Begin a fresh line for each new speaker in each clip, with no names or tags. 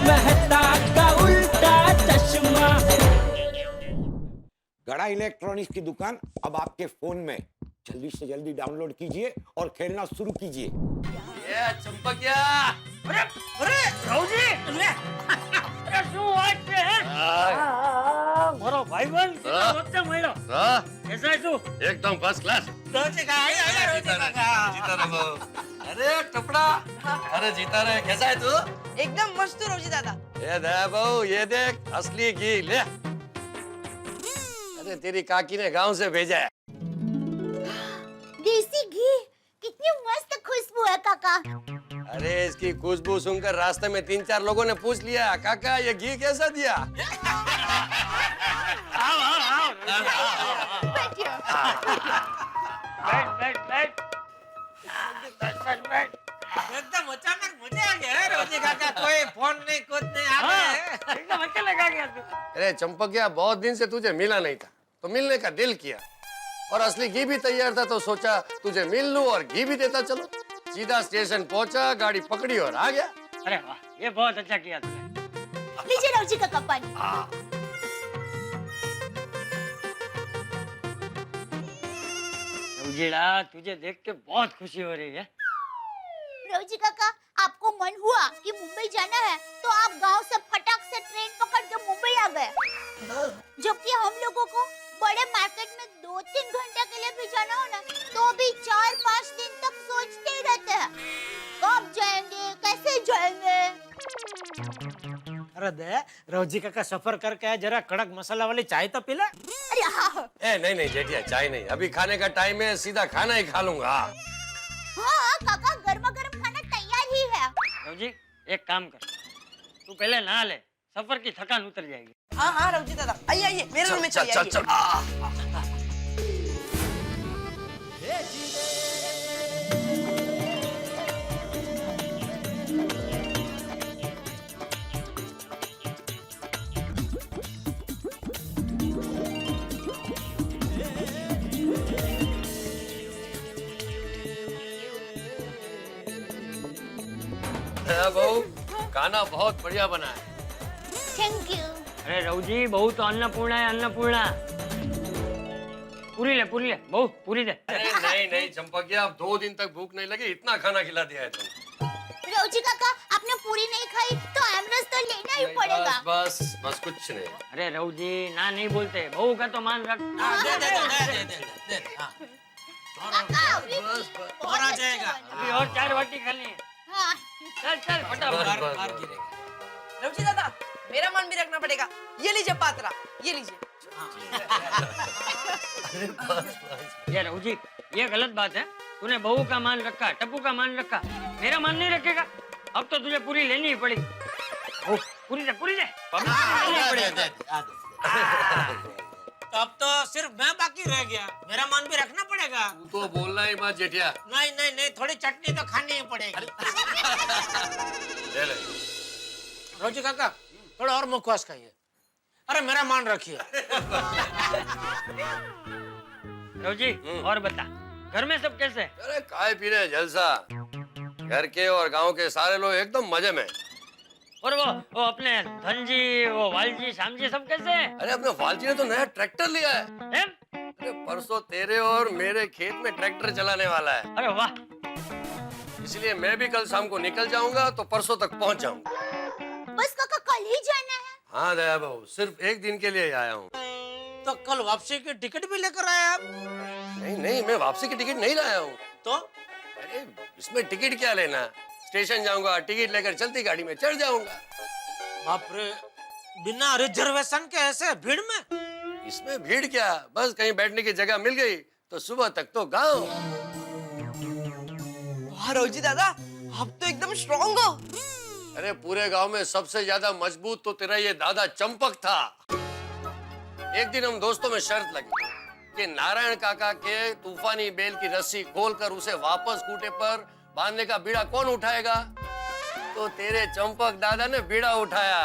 मेहता का उल्टा चश्मा।
गड़ा इलेक्ट्रॉनिक्स की दुकान अब आपके फोन में। जल्दी से जल्दी डाउनलोड कीजिए और खेलना शुरू कीजिए।
ये चंपकिया।
अरे अरे रावजी ले अरे શું વાત છે મારો ભાઈબંધ કેટલો વચ્ચે મળ્યો કેસા તું
एकदम फर्स्ट क्लास।
તો છે કાકા
जीता रहो। अरे टपड़ा, अरे जीता रहे। कैसा है तू?
एकदम मस्त रोजी दादा।
ये दया बहू, ये देख असली घी ले। अरे तेरी काकी ने गांव से भेजा है।
देसी घी कितनी मस्त खुशबू है काका।
अरे इसकी खुशबू सुनकर रास्ते में 3-4 लोगों ने पूछ लिया, काका ये घी कैसा दिया?
આવ આવ આવ
बैठिए।
બેઠ બેઠ બેઠ બેઠ
एकदम अचानक मजा आ गया है रोजी काका। कोई फोन नहीं कुछ नहीं आ
हाँ,
गए।
एकदम अच्छा लगा गया तू।
अरे चंपकिया, बहुत दिन से तुझे मिला नहीं था तो मिलने का दिल किया, और असली घी भी तैयार था तो सोचा तुझे मिल लूं और घी भी देता चलो। सीधा स्टेशन पहुंचा, गाड़ी पकड़ी और आ गया।
अरे वाह, ये बहुत अच्छा किया तूने।
लीजिए रावजी काका पानी।
उजीड़ा, तुझे देख के बहुत खुशी हो रही है।
रावजी काका आपको मन हुआ कि मुंबई जाना है तो आप गांव से फटाक से ट्रेन पकड़ के मुंबई आ गए, जबकि हम लोगों को बड़े मार्केट में 2-3 घंटे के लिए भी जाना हो ना तो भी 4-5 दिन तक सोचते ही रहते हैं कब जाएंगे कैसे जाएंगे।
अरे दे रोजी काका सफर करके आए, जरा कड़क मसाला वाली चाय तो पी ले।
अरे हाँ
ए नहीं नहीं जेठिया, चाय नहीं, अभी खाने का टाइम है, सीधा खाना ही खा लूंगा।
हाँ काका गर्मा गर्म खाना तैयार ही है।
रवजी, एक काम कर, तू पहले नहा ले, सफर की थकान उतर जाएगी।
हाँ हाँ रोजी दादा, आइए आइए मेरे रूम में चलिए।
चल चल। बहू, खाना बहुत बढ़िया बना है।
Thank you.
अरे रवजी, बहू तो अन्नपूर्णा है, अन्नपूर्णा। पूरी ले बहू पूरी दे।
अरे नहीं नहीं चंपकिया, अब 2 दिन तक भूख नहीं लगी, इतना खाना खिला दिया है तुमने।
रावजी काका आपने पूरी नहीं खाई तो एमरस तो लेना ही पड़ेगा।
बस बस बस कुछ नहीं।
अरे रवजी, ना नहीं बोलते, बहू का तो मान रख।
दे हाँ।
काका अभी
बस, बस।
और
आ जाएगा।
अभी और 4 बाटी खानी है।
हाँ
चल चल फटाफट।
रोजी दादा मेरा मन भी रखना पड़ेगा। ये लीजिए पात्रा, ये लीजिए।
ये रवजी, ये गलत बात है। तूने बहू का मान रखा, टप्पू का मान रखा, मेरा मान नहीं रखेगा। अब तो तुझे पूरी लेनी ही पड़ेगी। ओ, पूरी दे लेनी पड़ेगी।
अब तो सिर्फ मैं बाकी रह गया, मेरा मन भी रखना पड़ेगा।
तू तो बोलना ही मत जेठिया।
नहीं नहीं नहीं, थोड़ी चटनी तो खानी ही पड़ेगी।
ले ले।
रोजी काका थोड़ा और मुखवास खाइए। अरे मेरा मान रखिए।
रवजी, और बता, घर में सब कैसे हैं?
अरे खाए पी रहे जलसा, घर के और गांव के सारे लोग एकदम मजे में।
और वो अपने धनजी, वो वालजी, श्यामजी सब कैसे हैं?
अरे अपने वालजी ने तो नया ट्रैक्टर लिया है।
हैं?
अरे परसों तेरे और मेरे खेत में ट्रैक्टर चलाने वाला है,
अरे वाह,
इसलिए मैं भी कल शाम को निकल जाऊंगा तो परसों तक पहुंच जाऊंगा।
बस काका कल ही जाना है।
हाँ दया बहू, सिर्फ 1 दिन के लिए ही आया हूँ।
तो कल वापसी की टिकट भी लेकर आए आप?
नहीं नहीं, मैं वापसी की टिकट नहीं लाया हूँ।
तो
अरे इसमें टिकट क्या लेना, स्टेशन जाऊंगा, टिकट लेकर चलती गाड़ी में चढ़ जाऊंगा।
बाप रे, बिना रिजर्वेशन के ऐसे भीड़ में?
इसमें भीड़ क्या, बस कहीं बैठने की जगह मिल गई तो सुबह तक तो गाँव।
वाह रोजी दादा, आप तो एकदम स्ट्रॉन्ग हो।
अरे पूरे गांव में सबसे ज्यादा मजबूत तो तेरा ये दादा चंपक था। एक दिन हम दोस्तों में शर्त लगी कि नारायण काका के तूफानी बेल की रस्सी खोलकर उसे वापस खूंटे पर बांधने का बीड़ा कौन उठाएगा, तो तेरे चंपक दादा ने बीड़ा उठाया।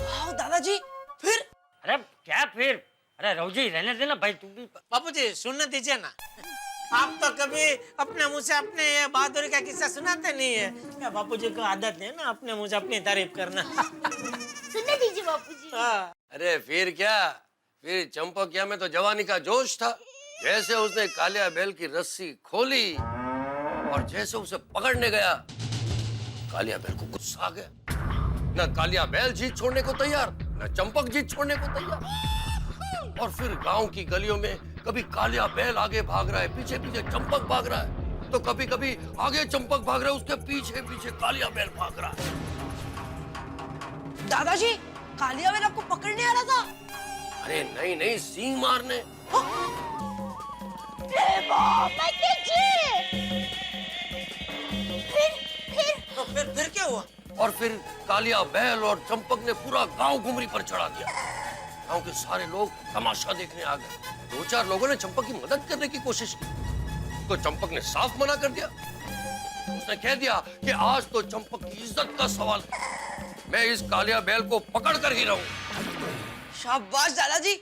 वाह दादाजी, फिर?
अरे क्या फिर? अरे रवजी रहने देना भाई, तू भी।
बापूजी सुनने दीजिए ना।
आप तो कभी अपने मुंह से अपने ये बहादुरी का किस्सा सुनाते नहीं है। क्या बापूजी को आदत है ना अपने मुंह से अपनी तारीफ करना।
सुनने दीजिए बापूजी।
हाँ।
अरे फिर क्या, फिर चंपकिया में तो जवानी का जोश था। जैसे उसने कालिया बैल की रस्सी खोली और जैसे उसे पकड़ने गया, कालिया बैल को गुस्सा आ गया। न कालिया बैल जीत छोड़ने को तैयार, न चंपक जीत छोड़ने को तैयार। और फिर गांव की गलियों में कभी कालिया बैल आगे भाग रहा है, पीछे पीछे चंपक भाग रहा है, तो कभी कभी आगे चंपक भाग रहा है, उसके पीछे पीछे कालिया बैल भाग रहा है।
दादाजी, कालिया बैल आपको पकड़ने आ रहा था?
अरे नहीं नहीं, सींग मारने।
फिर क्या हुआ?
और फिर कालिया बैल और चंपक ने पूरा गांव घुमरी पर चढ़ा दिया। गांव के सारे लोग तमाशा देखने आ गए। 2-4 लोगों ने चंपक की मदद करने की कोशिश की, तो चंपक ने साफ मना कर दिया। उसने कह दिया कि आज तो चंपक की इज्जत का सवाल है, मैं इस कालिया बैल को पकड़ कर ही रहूं।
शाबाश दादाजी।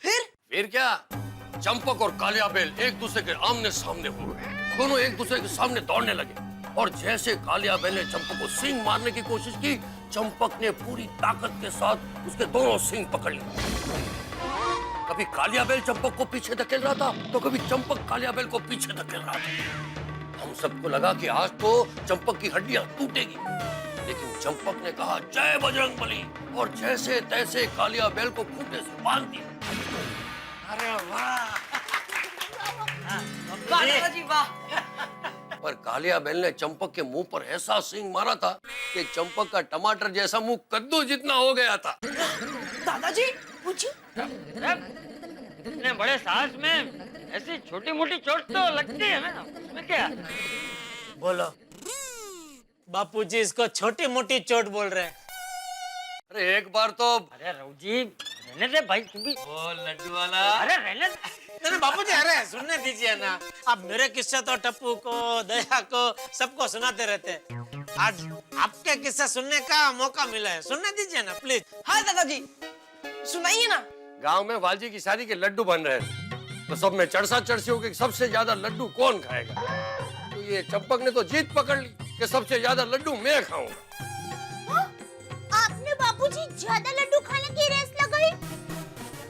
फिर क्या, चंपक और कालिया बैल एक दूसरे के आमने सामने हुए। दोनों एक दूसरे के सामने दौड़ने लगे और जैसे कालिया बैल ने चंपक को सींग मारने की कोशिश की, चंपक ने पूरी ताकत के साथ उसके दोनों सींग पकड़ लिए। कभी कालिया बैल चंपक को पीछे धकेल रहा था, तो कभी चंपक कालिया बैल को पीछे धकेल रहा था। हम सबको लगा कि आज तो चंपक की हड्डियां टूटेगी, लेकिन चंपक ने कहा जय बजरंगबली और जैसे तैसे कालिया बैल को खूंटे से बांध दिया।
अरे वाह!
वाह दादाजी वाह।
पर कालिया बैल ने चंपक के मुंह पर ऐसा सींग मारा था कि चंपक का टमाटर जैसा मुंह कद्दू जितना हो गया था।
दादाजी पूछिए।
इतने बड़े साहस में ऐसी छोटी मोटी चोट तो लगती है ना, उसमें क्या?
बोलो। बापूजी इसको छोटी मोटी चोट बोल रहे हैं।
अरे एक बार तो
अरे रघुजी, रहने दे भाई, तू भी।
ओ लड्डू वाला।
अरे रहने दे।
नहीं बापूजी, अरे सुनने दीजिए ना। अब मेरे किस्से तो टप्पू को, दया को, सबको सुनाते रहते हैं। आज आपके किस्से सुनने का मौका मिला है, सुनने दीजिए ना प्लीज।
हाँ दादाजी, सुनाइए ना।
गांव में वालजी की शादी के लड्डू बन रहे थे, तो सब में चर्चा चर्ची हो गई सबसे ज्यादा लड्डू कौन खाएगा। तो ये चंपक ने तो जीत पकड़ ली कि सबसे ज्यादा लड्डू मैं खाऊंगा।
आपने बापूजी ज्यादा लड्डू खाने की रेस लगाई?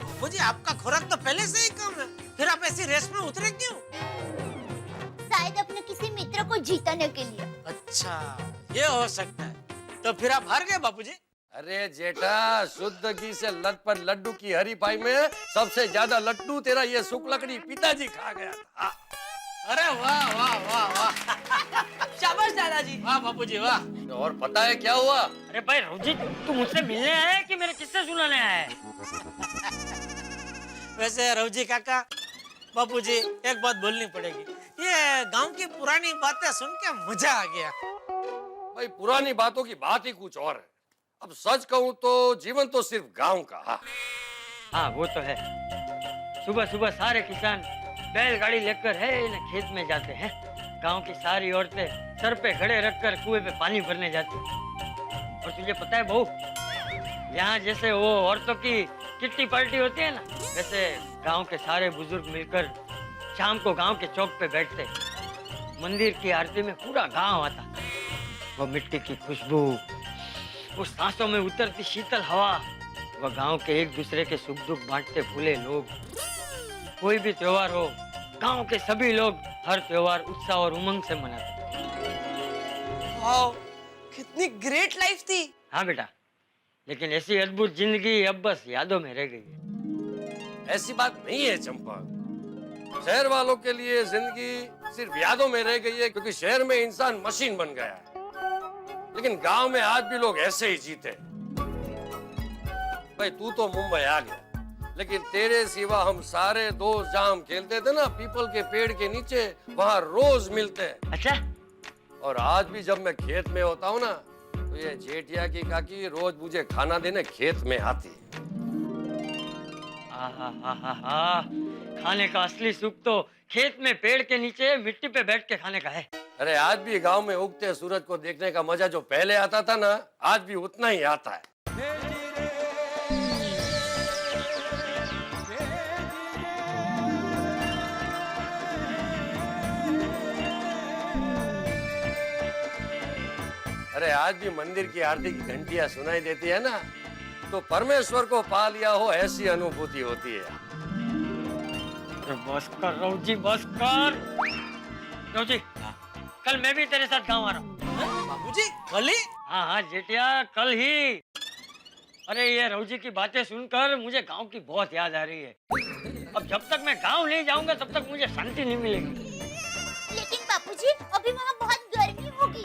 बापूजी आपका खुराक तो पहले से ही कम है, फिर आप ऐसी रेस में उतरे क्यों?
शायद अपने किसी मित्र को जीतने के लिए।
अच्छा, ये हो सकता है। तो फिर आप हार गए बापूजी?
अरे जेठा, शुद्ध घी से लत पर लड्डू की हरीफाई में सबसे ज्यादा लड्डू तेरा ये सुकलकड़ी पिताजी खा गया था।
अरे वाह वाह वाह वाह!
शाबाश दादाजी।
वाह बापूजी वाह!
और पता है क्या हुआ?
अरे भाई रघुजी, तू मुझसे मिलने आया है कि मेरे किस्से सुनाने आया है?
वैसे रघुजी काका, बापूजी एक बात बोलनी पड़ेगी। ये गांव की पुरानी बातें सुन के मजा आ गया।
भाई पुरानी बातों की बात ही कुछ और है। अब सच कहूँ तो जीवन तो सिर्फ गांव का।
हाँ वो तो है। सुबह सुबह सारे किसान बैलगाड़ी लेकर है ना खेत में जाते हैं। गांव की सारी औरतें सर पे खड़े रखकर कुएं पे पानी भरने जाती हैं। और तुझे पता है बहू, यहाँ जैसे वो औरतों की किट्टी पार्टी होती है ना, वैसे गांव के सारे बुजुर्ग मिलकर शाम को गांव के चौक पे बैठते। मंदिर की आरती में पूरा गांव आता। वो मिट्टी की खुशबू, वो सांसों में उतरती शीतल हवा, वो गांव के एक दूसरे के सुख दुख बांटते फूले लोग। कोई भी त्योहार हो, गांव के सभी लोग हर त्योहार उत्साह और उमंग से मनाते।
वाओ, कितनी ग्रेट लाइफ थी।
हाँ बेटा, लेकिन ऐसी अद्भुत जिंदगी अब बस यादों में रह गई है।
ऐसी बात नहीं है चंपा। शहर वालों के लिए जिंदगी सिर्फ यादों में रह गई है, क्योंकि शहर में इंसान मशीन बन गया है। लेकिन गांव में आज भी लोग ऐसे ही जीते। भाई तू तो मुंबई आ गया, लेकिन तेरे सिवा हम सारे दोस्त जहां हम खेलते थे ना पीपल के पेड़ के नीचे, वहां रोज मिलते हैं।
अच्छा।
और आज भी जब मैं खेत में होता हूँ ना, तो ये जेठिया की काकी रोज मुझे खाना देने खेत में आती है।
खाने का असली सुख तो खेत में पेड़ के नीचे मिट्टी पे बैठ के खाने का है।
अरे आज भी गांव में उगते सूरज को देखने का मजा जो पहले आता था ना, आज भी उतना ही आता है। अरे आज भी मंदिर की आरती की घंटियां सुनाई देती है ना, तो परमेश्वर को पा लिया हो ऐसी अनुभूति होती है।
अरे बस कर रघुजी, बस कर। रघुजी, कल मैं भी तेरे साथ गाँव आ रहा हूँ।
बाबूजी कल ही?
हाँ हाँ जेठिया, कल ही। अरे ये रघुजी की बातें सुनकर मुझे गांव की बहुत याद आ रही है। अब जब तक मैं गांव नहीं जाऊंगा तब तक मुझे शांति नहीं मिलेगी।
लेकिन बापूजी अभी वहाँ बहुत गर्मी होगी।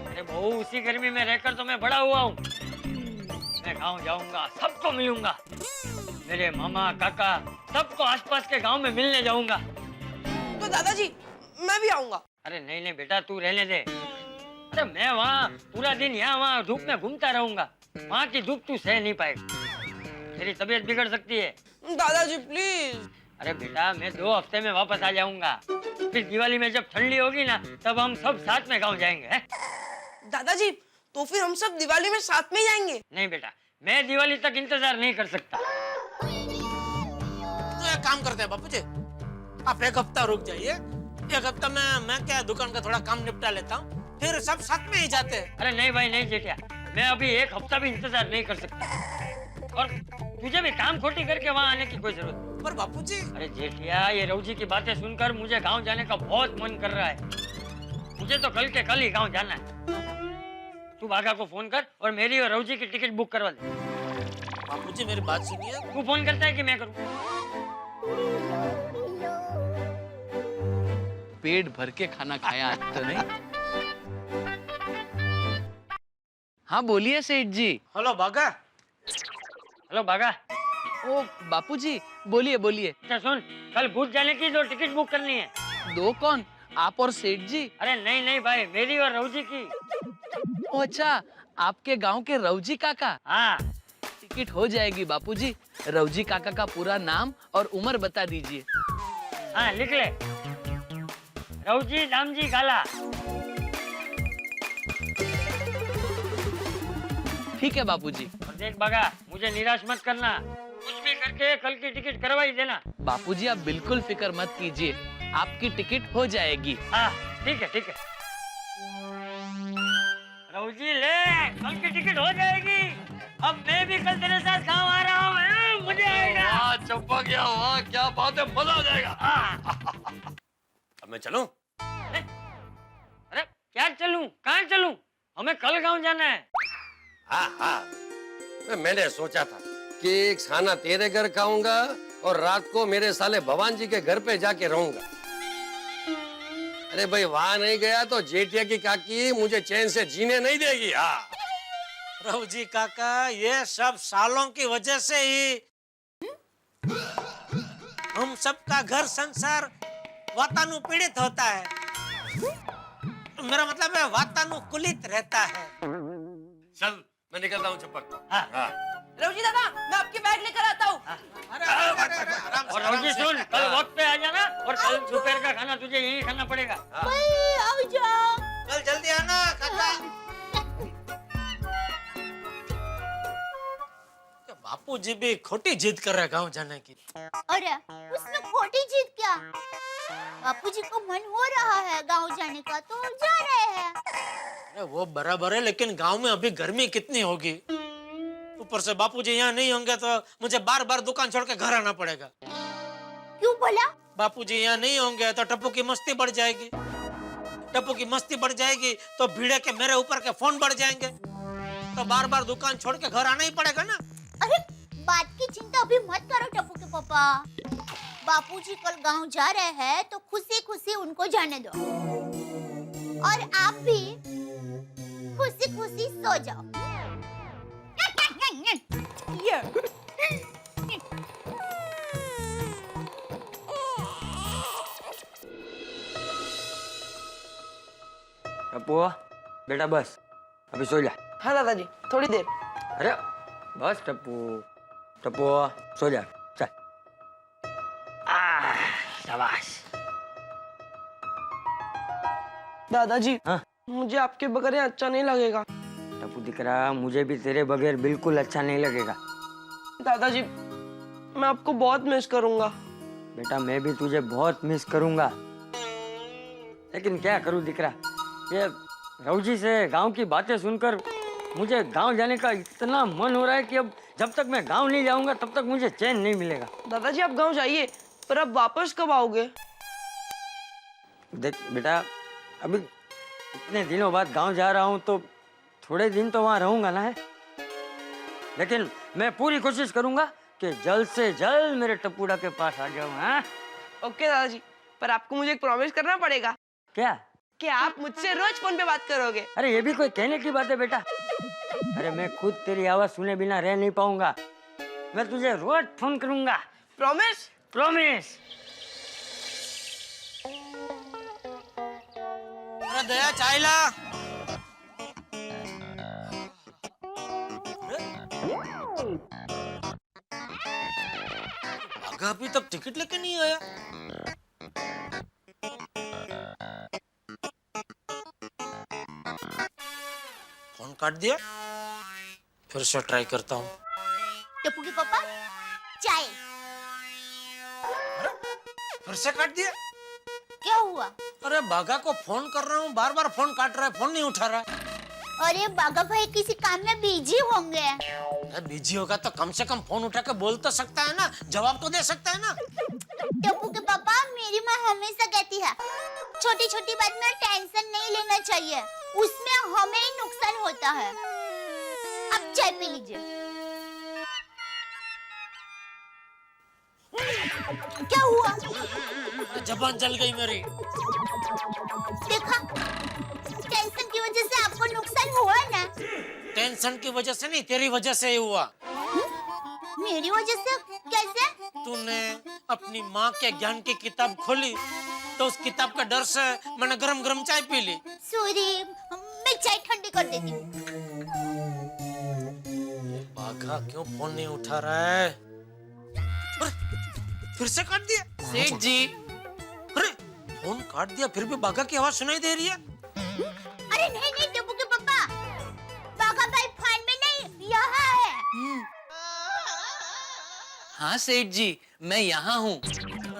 अरे बहू, उसी गर्मी में रहकर तो मैं बड़ा हुआ हूँ। मैं गांव जाऊंगा, सबको मिलूंगा, मेरे मामा काका सबको आसपास के गांव में मिलने जाऊंगा।
तो दादाजी मैं भी आऊंगा।
अरे नहीं नहीं बेटा, तू रहने दे। अरे मैं वहाँ पूरा दिन यहाँ वहाँ धूप में घूमता रहूंगा। वहाँ की धूप तू सह नहीं पाएगा, तेरी तबीयत बिगड़ सकती है।
दादाजी प्लीज।
अरे बेटा, मैं 2 हफ्ते में वापस आ जाऊंगा। फिर दिवाली में जब ठंडी होगी ना, तब हम सब साथ में गांव जाएंगे। है?
दादाजी तो फिर हम सब दिवाली में साथ में जाएंगे।
नहीं बेटा, मैं दिवाली तक इंतजार नहीं कर सकता।
तो एक काम करते हैं बापूजी, आप 1 हफ्ता रुक जाइए। 1 हफ्ता में मैं क्या दुकान का थोड़ा काम निपटा लेता हूँ, फिर सब साथ में ही जाते हैं।
अरे नहीं भाई नहीं जेठिया, मैं अभी 1 हफ्ता भी इंतजार नहीं कर सकता। और तुझे भी काम खोटी करके वहाँ आने की कोई जरूरत नहीं।
पर बापूजी।
अरे जेठिया, ये रघुजी की बातें सुनकर मुझे गांव जाने का बहुत मन कर रहा है। मुझे तो कल के कल ही गांव जाना है। तू बाघा को फोन कर और मेरी और रघुजी की टिकट बुक करवा दे।
बापूजी मेरी बात सुनिए।
तू फोन करता है कि मैं करूँ?
पेट भर के खाना खाया आज तो नहीं। हाँ बोलिए सेठ जी।
हेलो बागा।
हेलो बाघा।
ओ बापूजी बोलिए बोलिए।
अच्छा सुन, कल भूत जाने की 2 टिकट बुक करनी है।
2 कौन, आप और सेठ जी?
अरे नहीं नहीं भाई, मेरी और रघुजी की।
ओ अच्छा, आपके गांव के रघुजी काका।
हाँ
टिकट हो जाएगी बापूजी। रघुजी काका का पूरा नाम और उम्र बता दीजिए।
हाँ लिख ले, रघुजी दामजी गाला।
ठीक है बापूजी।
और देख बाघा, मुझे निराश मत करना, कुछ भी करके कल की टिकट करवा ही देना।
बापूजी आप बिल्कुल फिक्र मत कीजिए, आपकी टिकट हो जाएगी।
हाँ ठीक है ठीक है। रघुजी ले, कल की टिकट हो जाएगी। अब मैं भी कल तेरे साथ गाँव आ रहा हूँ। मुझे आएगा।
वाह चंपा गया, वाह क्या बात है, मजा आ जाएगा। अब मैं चलूं?
अरे क्या चलूं, कहाँ चलूं? हमें कल गाँव जाना है।
हाँ, मैंने सोचा था कि एक खाना तेरे घर खाऊंगा और रात को मेरे साले भगवान जी के घर पे जाके रहूंगा। अरे भाई वहां नहीं गया तो जेठिया की काकी मुझे चैन से जीने नहीं देगी। हाँ
रघुजी काका, ये सब सालों की वजह से ही हम सबका घर संसार वातानुकूलित होता है। मेरा मतलब है वातानुकूलित रहता है।
चल मैं निकलता हूँ चंपक।
हाँ।
हाँ।
रघुजी दादा मैं आपकी बैग लेकर आता हूँ।
और रघुजी सुन, कल वक्त पे आ जाना और कल दोपहर का खाना तुझे यही खाना पड़ेगा।
भाई आओ जाओ।
कल जल्दी आना काका। बापूजी भी खोटी जिद कर रहे हैं गाँव जाने की।
अरे उसमें खोटी जिद क्या? बापूजी को मन हो रहा है गांव जाने का तो जा रहे हैं।
अरे वो बराबर है, लेकिन गांव में अभी गर्मी कितनी होगी। ऊपर से बापूजी यहाँ नहीं होंगे तो मुझे बार बार दुकान छोड़ के घर आना पड़ेगा।
क्यों बोला?
बापूजी यहाँ नहीं होंगे तो टप्पू की मस्ती बढ़ जाएगी। टप्पू की मस्ती बढ़ जाएगी तो भीड़े के मेरे ऊपर के फोन बढ़ जाएंगे, तो बार बार दुकान छोड़ के घर आना ही पड़ेगा ना।
अरे बात की चिंता अभी मत करो टप्पू के पापा। बापूजी कल गांव जा रहे हैं तो खुशी खुशी उनको जाने दो और आप भी खुशी खुशी सो जाओ।
ये
टप्पू बेटा बस, अभी सो जा।
हाँ दादाजी थोड़ी देर।
अरे बस टप्पू, टप्पू सो जा, चल। शाबाश।
दादाजी
हाँ?
मुझे आपके बगैर यहाँ अच्छा नहीं लगेगा।
टप्पू दिख रहा, मुझे भी तेरे बगैर बिल्कुल अच्छा नहीं लगेगा।
दादाजी मैं आपको बहुत मिस करूंगा।
बेटा मैं भी तुझे बहुत मिस करूंगा, लेकिन क्या करूं दिख रहा, ये रवजी से गांव की बातें सुनकर मुझे गांव जाने का इतना मन हो रहा है कि अब जब तक मैं गांव नहीं जाऊंगा तब तक मुझे चैन नहीं मिलेगा।
दादाजी आप गांव जाइए, पर अब वापस कब आओगे?
देख बेटा, अभी इतने दिनों बाद गांव जा रहा हूं तो थोड़े दिन तो वहां रहूंगा ना है, लेकिन मैं पूरी कोशिश करूंगा कि जल्द से जल्द मेरे टप्पूड़ा के पास आ जाऊं। हाँ
ओके दादाजी, पर आपको मुझे एक प्रॉमिस करना पड़ेगा
क्या?
कि आप मुझसे रोज फोन पे बात करोगे।
अरे ये भी कोई कहने की बात है बेटा? अरे मैं खुद तेरी आवाज सुने बिना रह नहीं पाऊंगा। मैं तुझे रोज फोन करूंगा।
प्रॉमिस?
प्रॉमिस।
अरे दया चाय ला। भागा अभी तक टिकट लेके नहीं आया। फोन काट दिया, फिर से ट्राई करता हूँ।
टप्पू के पापा चाय।
फिर से काट दिया।
क्या हुआ?
अरे बागा को फोन कर रहा हूँ, बार बार फोन काट रहा है, फोन नहीं उठा रहा।
अरे बागा भाई किसी काम में बिजी होंगे।
अरे बिजी होगा तो कम से कम फोन उठा के बोल तो सकता है ना, जवाब तो दे सकता है ना।
टप्पू के पापा, मेरी माँ हमेशा कहती है छोटी छोटी बात में टेंशन नहीं लेना चाहिए, उसमें हमें ही नुकसान होता है। अब चाय पी लीजिए। क्या हुआ?
जबान जल गई मेरी।
देखा, टेंशन की वजह से आपको नुकसान हुआ ना।
टेंशन की वजह से नहीं, तेरी वजह से ही हुआ।
मेरी वजह से? कैसे?
तूने अपनी माँ के ज्ञान की किताब खोली तो उस किताब का डर से मैंने गरम गरम चाय पी ली।
सॉरी, मैं चाय ठंडी कर देती हूँ।
बाघा क्यों फोन नहीं उठा रहा है? अरे, फिर से काट दिया।
सेठ जी,
अरे फोन काट दिया, फिर भी बाघा की आवाज सुनाई दे रही है।
अरे नहीं नहीं टप्पू के पापा, बागा भाई फोन में नहीं, यहाँ है।
हाँ सेठ जी, मैं यहाँ हूँ।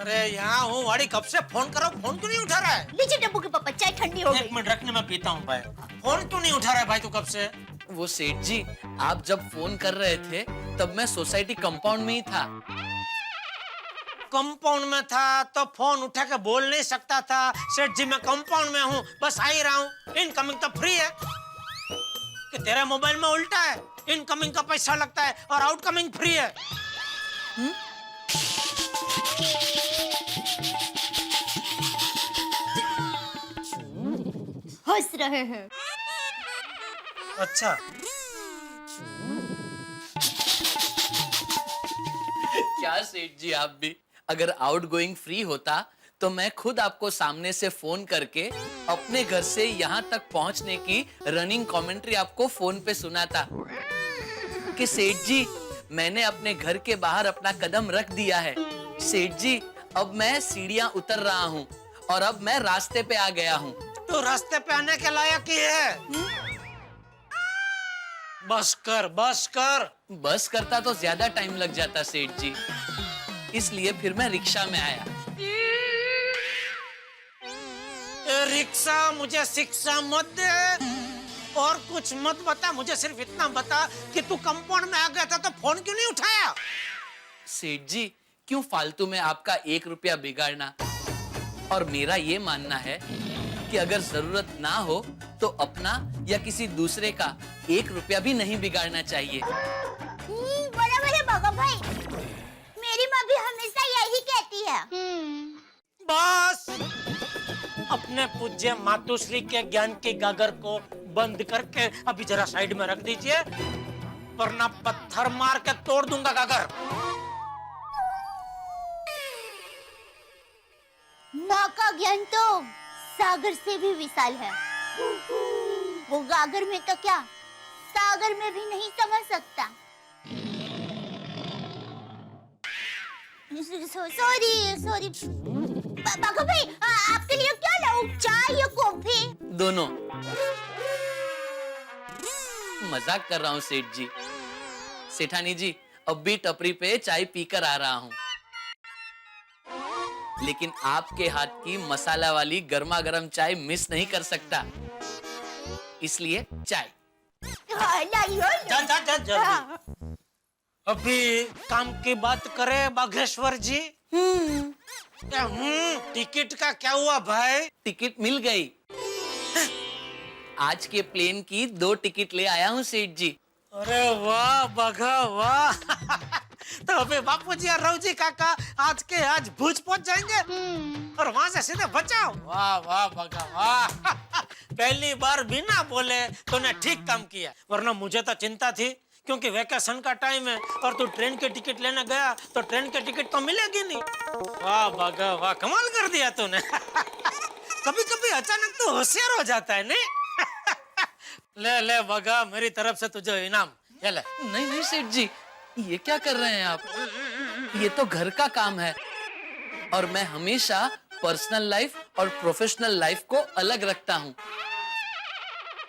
अरे यहाँ हूँ वाड़ी, कब से फोन करो, फोन क्यों नहीं उठा रहा है?
लीजिए टप्पू के पापा, चाय ठंडी हो
एक
गई।
मिनट रखने में पीता हूँ भाई। फोन क्यों नहीं उठा रहा है भाई तू कब से?
वो सेठ जी, आप जब फोन कर रहे थे तब मैं सोसाइटी कंपाउंड में ही था।
कंपाउंड में था तो फोन उठा के बोल नहीं सकता था सेठ जी मैं कंपाउंड में हूँ, बस आ ही रहा हूँ। इनकमिंग तो फ्री है कि तेरे मोबाइल में उल्टा है, इनकमिंग का पैसा लगता है और आउटकमिंग फ्री है।
हंस रहे हैं।
अच्छा,
क्या सेठ जी, आप भी अगर आउटगोइंग फ्री होता तो मैं खुद आपको सामने से फोन करके अपने घर से यहाँ तक पहुँचने की रनिंग कमेंट्री आपको फोन पे सुनाता कि सेठ जी मैंने अपने घर के बाहर अपना कदम रख दिया है। सेठ जी अब मैं सीढ़ियाँ उतर रहा हूँ और अब मैं रास्ते पे आ गया हूँ।
तो रास्ते पे आने के लायक ही है। बस कर, बस कर।
बस करता तो ज्यादा टाइम लग जाता सेठ जी, इसलिए फिर मैं रिक्शा में आया।
रिक्शा मुझे शिक्षा मत दे और कुछ मत बता, मुझे सिर्फ इतना बता कि तू कंपाउंड में आ गया था तो फोन क्यों नहीं उठाया?
सेठ जी क्यों फालतू में आपका 1 रुपया बिगाड़ना, और मेरा ये मानना है कि अगर जरूरत ना हो तो अपना या किसी दूसरे का 1 रुपया भी नहीं बिगाड़ना चाहिए।
बराबर है बागा भाई, मेरी माँ भी हमेशा यही कहती है।
बस अपने पूज्य मातुश्री के ज्ञान की गागर को बंद करके अभी जरा साइड में रख दीजिए, वरना पत्थर मार के तोड़ दूंगा गागर।
माँ का ज्ञान तो सागर से भी विशाल है, वो गागर में तो क्या सागर में भी नहीं समझ सकता। सॉरी बागा भाई, आपके लिए क्या लाऊं, चाय या कॉफी?
दोनों। मजाक कर रहा हूँ सेठ जी। सेठानी जी अब भी टपरी पे चाय पीकर आ रहा हूँ, लेकिन आपके हाथ की मसाला वाली गर्मा गर्म चाय मिस नहीं कर सकता। इसलिए चाय।
हाँ, लाइयो
जा जा जा जल्दी। अभी काम की बात करें बागेश्वर जी। टिकट का क्या हुआ भाई?
टिकट मिल गई। आज के प्लेन की 2 टिकट ले आया हूँ सेठ जी।
अरे वाह बघा वाह। तो अबे बापूजी और रावजी काका आज के आज भुज पहुंच जाएंगे और वहां से सीधे बचाओ। वाह वाह बघा वाह। पहली बार बिना बोले तूने ठीक काम किया, वरना मुझे तो चिंता थी क्योंकि वेकेशन का टाइम है और तू ट्रेन के टिकट लेने गया तो ट्रेन के टिकट तो मिलेगी नहीं। वाह बघा वाह, कमाल कर दिया तूने। कभी कभी अचानक तो होशियार हो जाता है नहीं? ले ले बघा, मेरी तरफ से तुझे इनाम। ये ले।
नहीं नहीं सेठ जी, ये क्या कर रहे हैं आप? ये तो घर का काम है और मैं हमेशा पर्सनल लाइफ और प्रोफेशनल लाइफ को अलग रखता हूँ।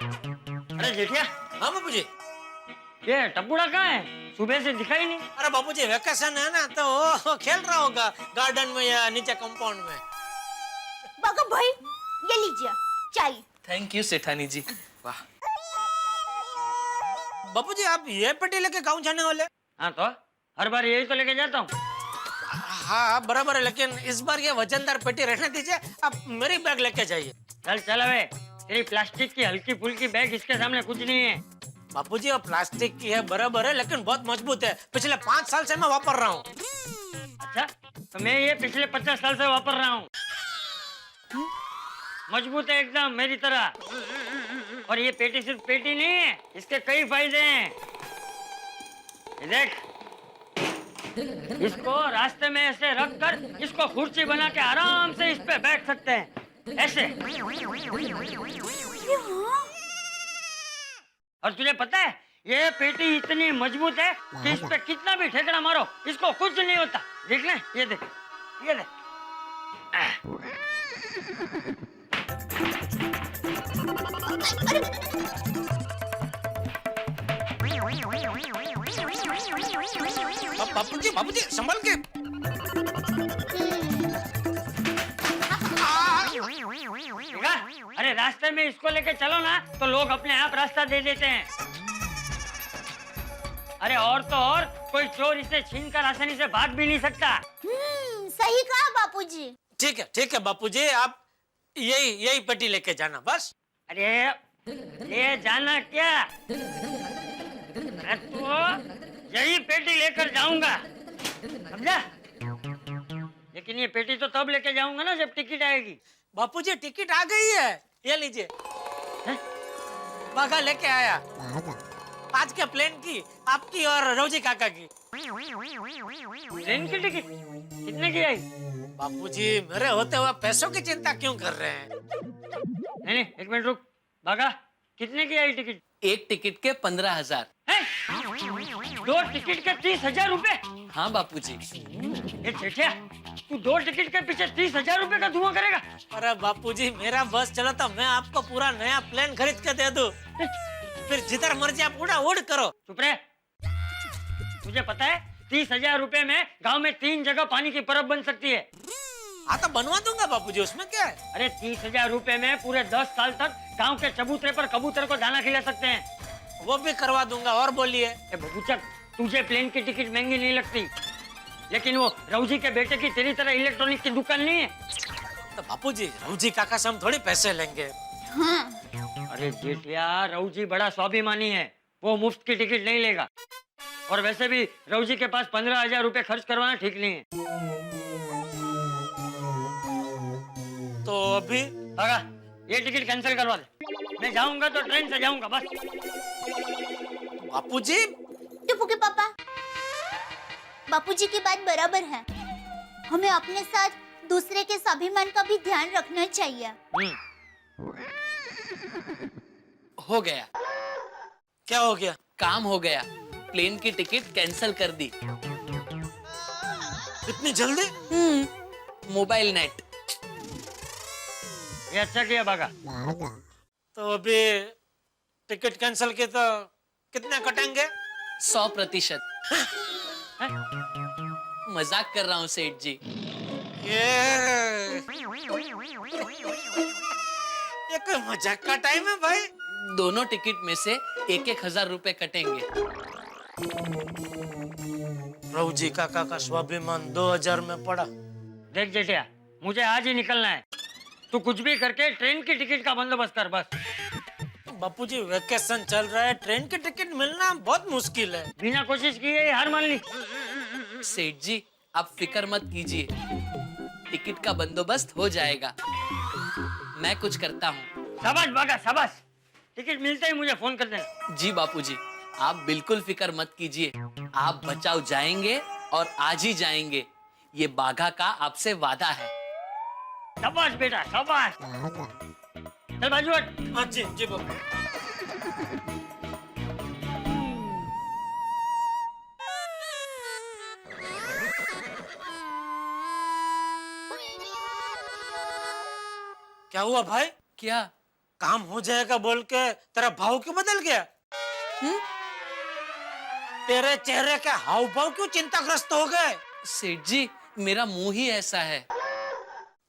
अरे जेठिया,
हाँ बापूजी।
ये टप्पूड़ा कहाँ है? सुबह से दिखाई नहीं।
अरे बापूजी वेकेशन है ना तो वो खेल रहा होगा गार्डन में या नीचे कंपाउंड में।
बाबा भाई ये लीजिए चाय।
थैंक यू सेठानी जी। वाह।
बापूजी आप ये पेटी लेके गाँव जाने वाले?
हाँ तो हर बार यही तो लेके जाता हूँ।
हाँ बराबर है, लेकिन इस बार ये वजनदार पेटी रहने दीजिए, आप मेरी बैग लेके जाइए।
चल चल अबे, तेरी प्लास्टिक की हल्की फुल्की बैग इसके सामने कुछ नहीं है।
बापूजी वो प्लास्टिक की है बराबर है, लेकिन बहुत मजबूत है। पिछले 5 साल से मैं वापर रहा हूँ।
अच्छा, तो मैं ये पिछले 50 साल से वापर रहा हूँ। मजबूत है एकदम मेरी तरह। और ये पेटी सिर्फ पेटी नहीं है, इसके कई फायदे हैं। ये देख, इसको रास्ते में ऐसे रख कर इसको कुर्सी बना के आराम से इस पे बैठ सकते हैं, ऐसे। और तुझे पता है ये पेटी इतनी मजबूत है कि इस पे कितना भी ठेकड़ा मारो इसको कुछ नहीं होता। देख ले, ये देख, ये देख।
बापूजी बापूजी संभल के।
देखा? अरे रास्ते में इसको लेके चलो ना तो लोग अपने आप रास्ता दे देते हैं। अरे और तो और कोई चोर इसे छीनकर आसानी से भाग भी नहीं सकता।
सही कहा बापूजी।
ठीक है बापूजी, आप यही पेटी लेके जाना बस।
अरे ले जाना क्या, मैं तो यही पेटी लेकर जाऊंगा, समझा? लेकिन ये पेटी तो तब लेके जाऊंगा ना जब टिकट आएगी।
बापूजी टिकट आ गई है, ये लीजिए। बागा लेके आया आज के प्लेन की, आपकी और रोजी काका की।
ट्रेन की टिकट कितने की आई?
बापूजी मेरे होते हुए पैसों की चिंता क्यों कर रहे हैं?
नहीं, एक मिनट रुक। बागा, कितने की आई टिकट?
एक टिकट के 15,000।
2 टिकट के 30,000 रुपए?
हाँ बापूजी।
ये ठेठिया, तू 2 टिकट के पीछे 30,000 रुपए का धुआं करेगा?
अरे बापूजी मेरा बस चला तो मैं आपको पूरा नया प्लेन खरीद के दे दूं, फिर जिधर मर्जी आप उड़ करो।
चुप रहे। तुझे पता है 30,000 रुपए में गांव में 3 जगह पानी की परब बन सकती है।
हाँ तो बनवा दूंगा बापूजी, उसमें क्या है?
अरे 30,000 रुपए में पूरे 10 साल तक गांव के चबूतरे पर कबूतर को दाना खिला सकते हैं।
वो भी करवा दूंगा। और बोलिए।
बबूचक, तुझे प्लेन की टिकट महंगी नहीं लगती, लेकिन वो रौजी के बेटे की तेरी तरह इलेक्ट्रॉनिक की दुकान नहीं है।
तो बापूजी रौजी काका से हम थोड़ी पैसे लेंगे।
अरे जेठिया, रौजी बड़ा स्वाभिमानी है, वो मुफ्त की टिकट नहीं लेगा। और वैसे भी रौजी के पास 15,000 रुपए खर्च करवाना ठीक नहीं है।
तो अभी
आगा, ये टिकट कैंसिल करवा दे। मैं जाऊंगा तो ट्रेन से जाऊंगा बस।
बापूजी
टप्पू के पापा, बापूजी की बात बराबर है। हमें अपने साथ दूसरे के स्वाभिमान का भी ध्यान रखना चाहिए।
हो गया।
क्या हो गया?
काम हो गया, प्लेन की टिकट कैंसिल कर दी।
इतनी जल्दी?
Mobile net.
ये अच्छा किया बागा।
तो अभी टिकट कैंसिल की तो कितने कटेंगे?
100%। मजाक कर रहा हूँ सेठ जी।
ये कोई मजाक का टाइम है भाई?
दोनों टिकट में से 1,000 रुपए कटेंगे।
रघुजी काका का स्वाभिमान 2000 में पड़ा।
देख जेठिया, मुझे आज ही निकलना है। तू कुछ भी करके ट्रेन की टिकट का बंदोबस्त कर बस।
बापूजी वेकेशन चल रहा है, ट्रेन की टिकट मिलना बहुत मुश्किल है।
बिना कोशिश किए हार मान ली।
सेठ जी आप फिक्र मत कीजिए, टिकट का बंदोबस्त हो जाएगा। मैं कुछ करता हूँ।
शाबाश बागा शाबाश। टिकट मिलते ही मुझे फोन कर देना।
जी बापूजी आप बिल्कुल फिक्र मत कीजिए, आप बचाव जाएंगे और आज ही जाएंगे, ये बाघा का आपसे वादा है।
शाबाश बेटा शाबाश। चल बाजू हट।
हाँ जी जी बापू। क्या हुआ भाई?
क्या?
काम हो जाएगा बोल के तेरा भाव क्यों बदल गया? तेरे चेहरे के हाव भाव क्यों चिंताग्रस्त हो गए?
सेठ जी मेरा मुंह ही ऐसा है।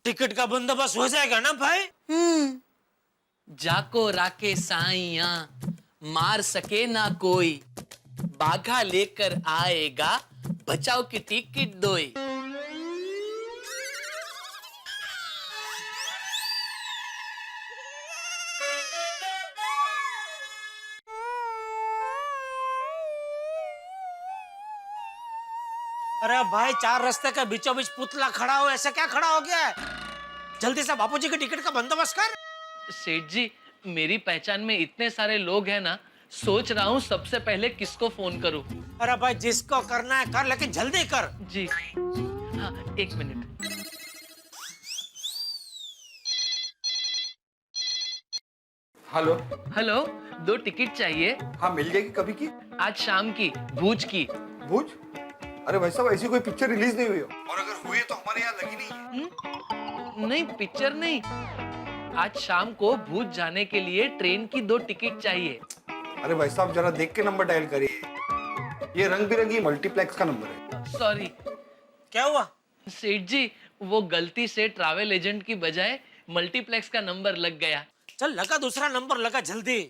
टिकट का बंदोबस्त हो जाएगा ना भाई?
जाको राके साइया मार सके ना कोई, बाघा लेकर आएगा बचाओ की टिकट दोई।
अरे भाई, 4 रास्ते के बीचों बीच पुतला खड़ा हो, ऐसे क्या खड़ा हो गया है? जल्दी से बापूजी की टिकट का बंदोबस्त कर।
सेठ जी मेरी पहचान में इतने सारे लोग हैं ना, सोच रहा हूँ सबसे पहले किसको फोन करूँ।
अरे भाई जिसको करना है कर, लेकिन जल्दी कर।
जी हाँ 1 मिनट।
हेलो।
हेलो 2 टिकट चाहिए।
हाँ मिल जाएगी। कभी की?
आज शाम की, भूज की।
भूज? अरे भाई साहब ऐसी कोई पिक्चर रिलीज नहीं हुई हो, और अगर हुई है तो हमारे यहाँ लगी नहीं है।
नहीं पिक्चर नहीं, आज शाम को भूज जाने के लिए ट्रेन की 2 टिकट चाहिए।
अरे भाई साहब जरा देख के नंबर डायल करिए, ये रंग बिरंगी मल्टीप्लेक्स का नंबर है।
सॉरी।
क्या हुआ?
सेठ जी वो गलती से ट्रैवल एजेंट की बजाय मल्टीप्लेक्स का नंबर लग गया।
चल लगा, दूसरा नंबर लगा जल्दी।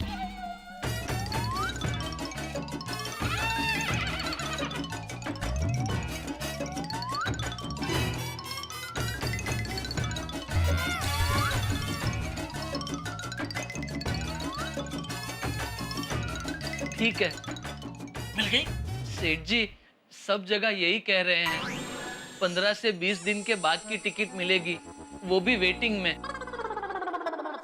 ठीक है
मिल गई?
सेठ जी सब जगह यही कह रहे हैं 15 से 20 दिन के बाद की टिकट मिलेगी, वो भी वेटिंग में।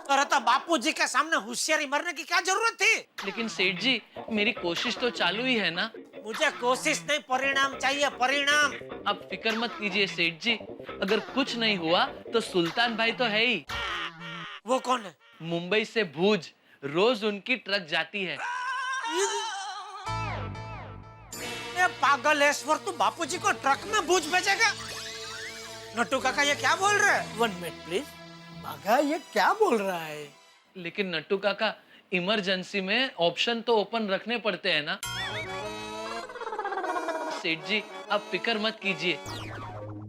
अरे तो बापूजी के सामने होशियारी मरने की क्या जरूरत थी?
लेकिन सेठ जी मेरी कोशिश तो चालू ही है ना।
मुझे कोशिश नहीं, परिणाम चाहिए, परिणाम।
आप फिक्र मत कीजिए सेठ जी, अगर कुछ नहीं हुआ तो सुल्तान भाई तो है ही।
वो कौन है?
मुंबई से भूज रोज उनकी ट्रक जाती है।
ये पागलेश्वर, तू बापूजी को ट्रक में भूज भेजेगा? नट्टू काका ये क्या बोल रहा है?
1 मिनट प्लीज। बाघा ये क्या बोल रहा है?
लेकिन नट्टू काका इमरजेंसी में ऑप्शन तो ओपन रखने पड़ते हैं ना। सेठ जी आप फिक्र मत कीजिए,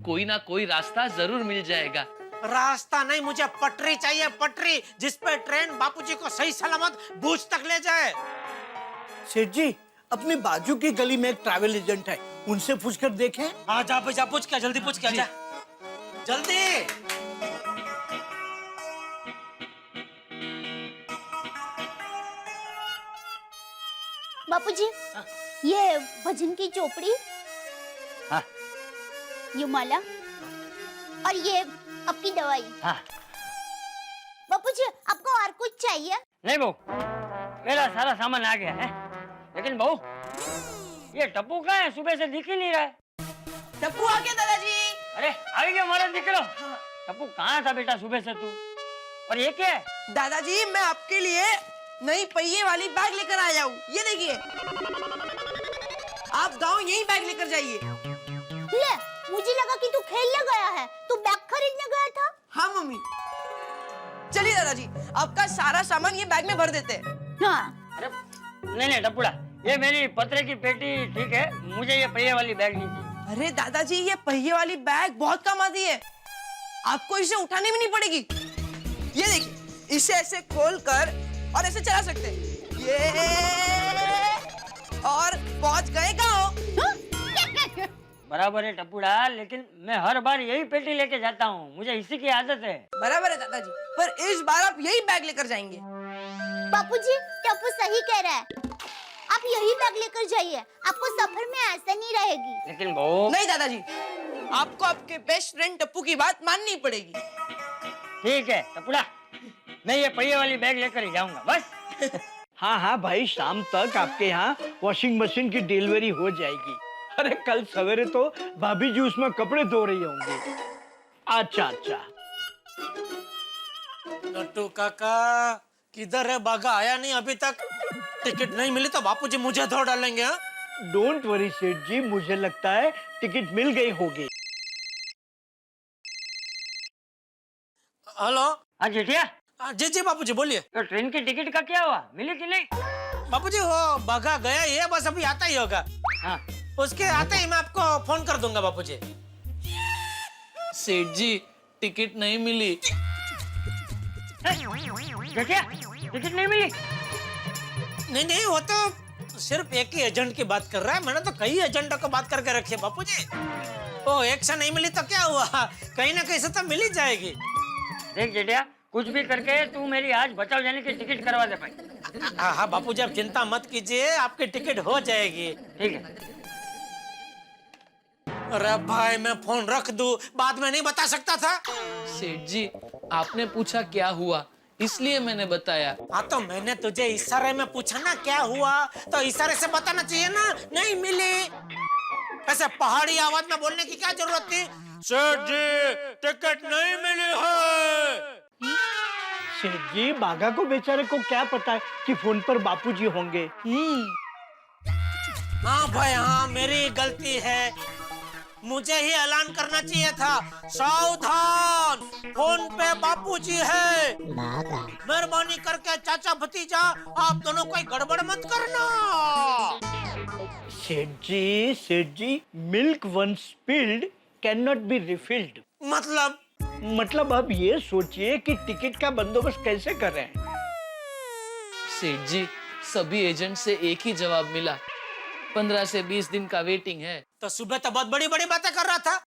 कोई ना कोई रास्ता जरूर मिल जाएगा।
रास्ता नहीं, मुझे पटरी चाहिए, पटरी जिस पे ट्रेन बापूजी को सही सलामत भूज तक ले जाए।
सेठ जी अपने बाजू की गली में एक ट्रैवल एजेंट है, उनसे पूछकर देखें।
हाँ जा जा, पूछ क्या, जल्दी पूछ क्या, जा जल्दी।
बापूजी ये भजन की चोपड़ी,
हाँ।
ये माला और ये आपकी दवाई।
हाँ।
बापूजी आपको और कुछ चाहिए?
नहीं बहू, मेरा सारा सामान आ गया है। लेकिन बहू ये टप्पू कहाँ है? सुबह से दिख ही नहीं रहा है।
टप्पू आ गया दादाजी।
अरे आ गया हमारा दिकरो। टप्पू कहाँ था बेटा सुबह से तू? और ये क्या है?
दादाजी मैं आपके लिए नई पहिए वाली बैग लेकर आया हूँ, ये देखिए। आप गांव यही बैग लेकर जाइए।
ले, मुझे लगा कि तू खेलने गया है, तू बैग खरीदने गया था।
हाँ मम्मी। चलिए दादाजी, आपका सारा सामान ये बैग में भर देते हैं।
हाँ।
अरे नहीं टप्पूड़ा, ये मेरी पत्रे की पेटी ठीक है, मुझे ये पहिए वाली बैग नहीं चाहिए।
अरे दादाजी ये पहिए वाली बैग बहुत काम आती है, आपको इसे उठाने भी नहीं पड़ेगी। ये देखिए, इसे ऐसे खोलकर और ऐसे चला सकते हैं। ये और पहुंच गए गाँव।
बराबर है टपुड़ा, लेकिन मैं हर बार यही पेटी लेके जाता हूँ, मुझे इसी की आदत है।
बराबर है दादाजी, पर इस बार आप यही बैग लेकर जाएंगे।
बापूजी, टप्पू सही कह रहा है। आप यही बैग लेकर जाइए, आपको सफर में आसानी रहेगी।
लेकिन बहू।
नहीं दादाजी, आपको आपके बेस्ट फ्रेंड टप्पू की बात माननी पड़ेगी।
ठीक है टपुड़ा, मैं ये पहिए वाली बैग लेकर ही जाऊंगा बस।
हाँ हाँ भाई, शाम तक आपके यहाँ वॉशिंग मशीन की डिलीवरी हो जाएगी। अरे कल सवेरे तो भाभी जी उसमें कपड़े धो रही होंगी। अच्छा अच्छा।
नट्टू काका किधर है? बागा आया नहीं अभी तक। टिकट नहीं मिली तो बापूजी मुझे धो डालेंगे। हाँ?
डोंट वरी सेठ जी, मुझे लगता है टिकट मिल गई होगी।
हेलो।
हाँ जेठिया।
जी जी बापूजी बोलिए।
तो ट्रेन की टिकट का क्या हुआ, मिली कि नहीं?
बापूजी वो बागा गया ये, बस अभी आता ही होगा।
हाँ।
उसके आते ही मैं आपको फोन कर दूंगा बापूजी।
सेठ जी टिकट नहीं मिली।
जेठिया, टिकट नहीं मिली?
नहीं नहीं, वो तो सिर्फ एक ही एजेंट की बात कर रहा है। मैंने तो कई एजेंटों को बात करके रखी है बापूजी। ओ एक से नहीं मिली तो क्या हुआ, कहीं ना कहीं से तो मिल ही जाएगी।
देख जेठिया, कुछ भी करके तू मेरी आज बचाव जाने की टिकट करवा दे भाई।
हाँ हाँ बापूजी, आप चिंता मत कीजिए, आपकी टिकट हो जाएगी।
ठीक है।
अरे भाई मैं फोन रख दूं, बाद में नहीं बता सकता था।
सेठ जी आपने पूछा क्या हुआ, इसलिए मैंने बताया।
हाँ तो मैंने तुझे इशारे में पूछा ना क्या हुआ, तो इशारे से बताना चाहिए ना। नहीं मिली, ऐसे पहाड़ी आवाज में बोलने की क्या जरूरत थी? सेठ जी टिकट नहीं मिली है।
सेठ जी, बागा को बेचारे को क्या पता है कि फोन पर बापूजी होंगे।
हाँ भाई हाँ, मेरी गलती है, मुझे ही ऐलान करना चाहिए था। सावधान, फोन पे बापूजी है, मेहरबानी करके चाचा भतीजा आप दोनों कोई गड़बड़ मत करना।
Seth ji, milk once spilled can not be refilled. मतलब आप ये सोचिए कि टिकट का बंदोबस्त कैसे कर रहे हैं।
सेठ जी सभी एजेंट से एक ही जवाब मिला, 15 से 20 दिन का वेटिंग है।
तो सुबह तो बहुत बड़ी बड़ी बातें कर रहा था।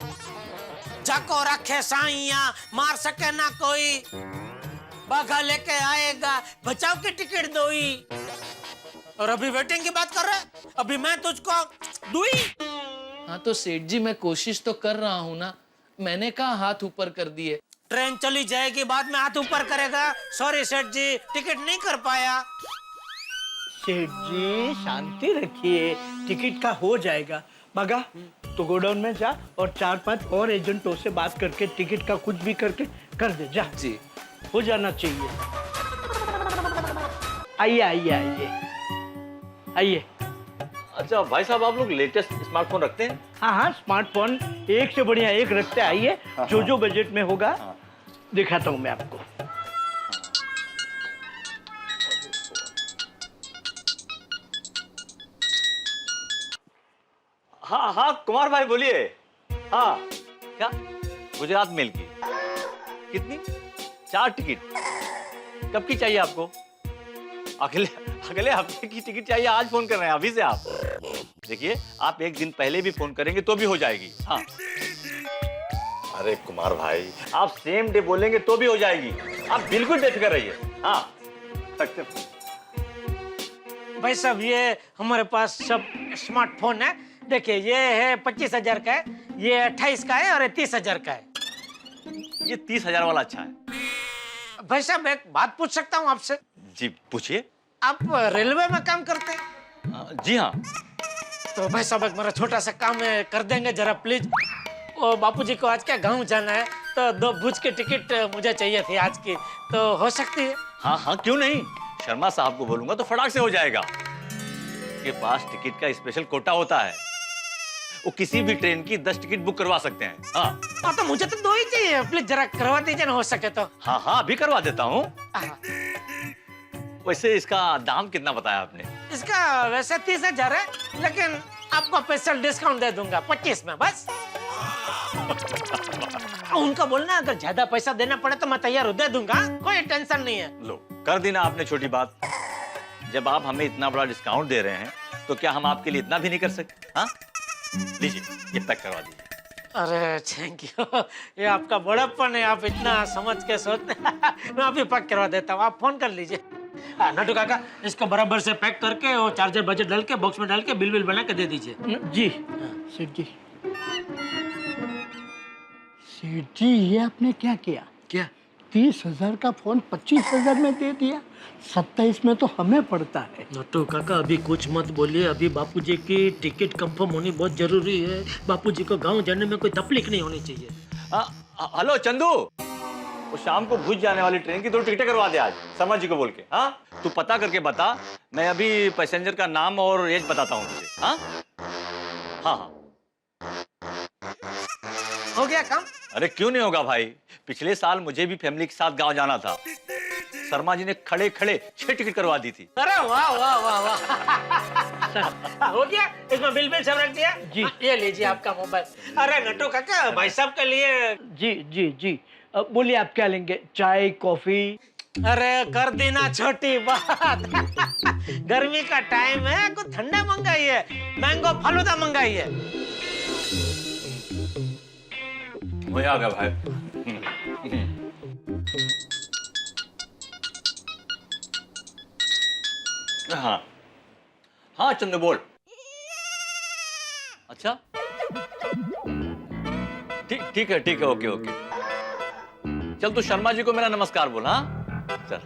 जाको रखे साइया, मार सके ना कोई, बाघा लेके आएगा, बचाव की टिकट दोई, और अभी वेटिंग की बात कर रहा है। अभी मैं तुझको दूई।
हाँ तो सेठ जी मैं कोशिश तो कर रहा हूँ ना, मैंने कहा हाथ ऊपर कर दिए।
ट्रेन चली जाएगी, बाद में हाथ ऊपर करेगा। सॉरी सेठ जी, टिकट नहीं कर पाया।
सेठ जी शांति रखिए, टिकट का हो जाएगा। बागा तो गोडाउन में जा और 4-5 और एजेंटों से बात करके टिकट का कुछ भी करके कर दे। जा
जी,
हो जाना चाहिए। आइए आइए आइए आइए।
अच्छा भाई साहब, आप लोग लेटेस्ट स्मार्टफोन रखते हैं?
हाँ हाँ, स्मार्टफोन एक से बढ़िया एक रखते। आइए, जो बजट में होगा दिखाता हूँ मैं आपको।
हाँ हाँ कुमार भाई बोलिए। हाँ क्या, गुजरात मेल की कितनी? 4 टिकट। कब की चाहिए आपको? अगले हफ्ते की टिकट चाहिए? आज फोन कर रहे हैं अभी से आप? देखिए आप एक दिन पहले भी फोन करेंगे तो भी हो जाएगी। हाँ अरे कुमार भाई, आप सेम डे बोलेंगे तो भी हो जाएगी, आप बिल्कुल बेफिक्र रहिए। हाँ
भाई साहब, ये हमारे पास सब स्मार्टफोन है। देखिए ये है 25,000 का है, ये 28 का है और ये 30,000 का है।
ये 30,000 वाला अच्छा है।
भाई साहब एक बात पूछ सकता हूँ आपसे?
जी पूछिए।
आप रेलवे में काम करते हैं?
जी हाँ।
तो भाई साहब एक मेरा छोटा सा काम है, कर देंगे जरा प्लीज। और बापूजी को आज क्या गांव जाना है, तो 2 भुज की टिकट मुझे चाहिए थी आज की, तो हो सकती है?
हाँ हाँ क्यों नहीं, शर्मा साहब को बोलूंगा तो फटाक से हो जाएगा। के पास टिकट का स्पेशल कोटा होता है, वो किसी भी ट्रेन की 10 टिकट बुक करवा सकते हैं। हाँ
तो मुझे तो 2 ही चाहिए, प्लीज जरा करवा दीजिए ना हो सके तो।
हाँ हाँ अभी करवा देता हूँ। वैसे इसका दाम कितना बताया आपने?
इसका वैसे 30,000 है, लेकिन आपको स्पेशल डिस्काउंट दे दूंगा 25 में बस। उनका बोलना अगर ज्यादा पैसा देना पड़े तो मैं तैयार हूँ, दे दूंगा, कोई टेंशन नहीं है।
लो कर दी ना आपने छोटी बात। जब आप हमें इतना बड़ा डिस्काउंट दे रहे हैं तो क्या हम आपके लिए इतना भी नहीं कर सकते? हाँ लीजिए, ये पैक करवा दीजिए।
अरे थैंक यू, ये आपका बड़प्पन है, आप इतना समझ के सोचते। मैं अभी पैक करवा देता हूँ, आप फोन कर लीजिए। नटू काका, इसको बराबर से पैक करके और चार्जर बजट डाल के बॉक्स में डाल के बिल बना के दे दीजिए।
जी सेठ जी। सेठ जी ये आपने क्या किया?
क्या?
30,000 का फोन 25,000 में दे दिया। 27 में तो हमें पड़ता है।
नटू काका अभी कुछ मत बोलिए, अभी बापूजी की टिकट कंफर्म होनी बहुत जरूरी है। बापूजी को गांव जाने में कोई तकलीफ नहीं होनी चाहिए।
हेलो चंदू, वो शाम को भुज जाने वाली ट्रेन की 2 टिकटें करवा दे आज, शर्मा जी को बोल के। हाँ तू पता करके बता, मैं अभी पैसेंजर का नाम और एज बताता हूँ तुझे। हाँ हाँ हाँ
हो गया काम?
अरे क्यों नहीं होगा भाई, पिछले साल मुझे भी फैमिली के साथ गांव जाना था, शर्मा जी ने खड़े खड़े 6 टिकट करवा दी थी।
अरे वाह वाह वाह वाह। हो गया, इसमें बिल सब रख दिया
जी।
ये लीजिए आपका मोबाइल। अरे नटू काका, भाई साहब के लिए।
जी जी जी। बोलिए आप क्या लेंगे, चाय कॉफी?
अरे कर देना छोटी बात। गर्मी का टाइम है, कुछ ठंडा मंगाइए, मैंगो फालूदा मंगाइए।
मजा आ गया भाई। हाँ हाँ चंदू बोल। अच्छा ठीक है ओके ओके। चल तू शर्मा जी को मेरा नमस्कार बोल। हाँ चल।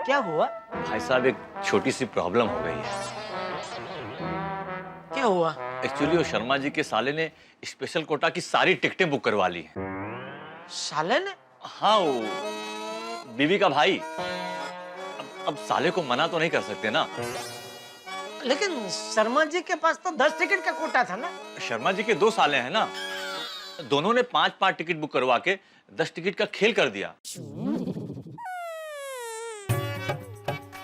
क्या हुआ?
भाई साहब एक छोटी सी प्रॉब्लम हो गई है।
क्या हुआ?
एक्चुअली वो शर्मा जी के साले ने स्पेशल कोटा की सारी टिकटें बुक करवा ली हैं।
साले ने?
हाँ वो बीवी का भाई। अब साले को मना तो नहीं कर सकते ना।
लेकिन शर्मा जी के पास तो 10 टिकट का कोटा था ना।
शर्मा जी के 2 साले हैं ना, दोनों ने 5-5 टिकट बुक करवा के 10 टिकट का खेल कर दिया।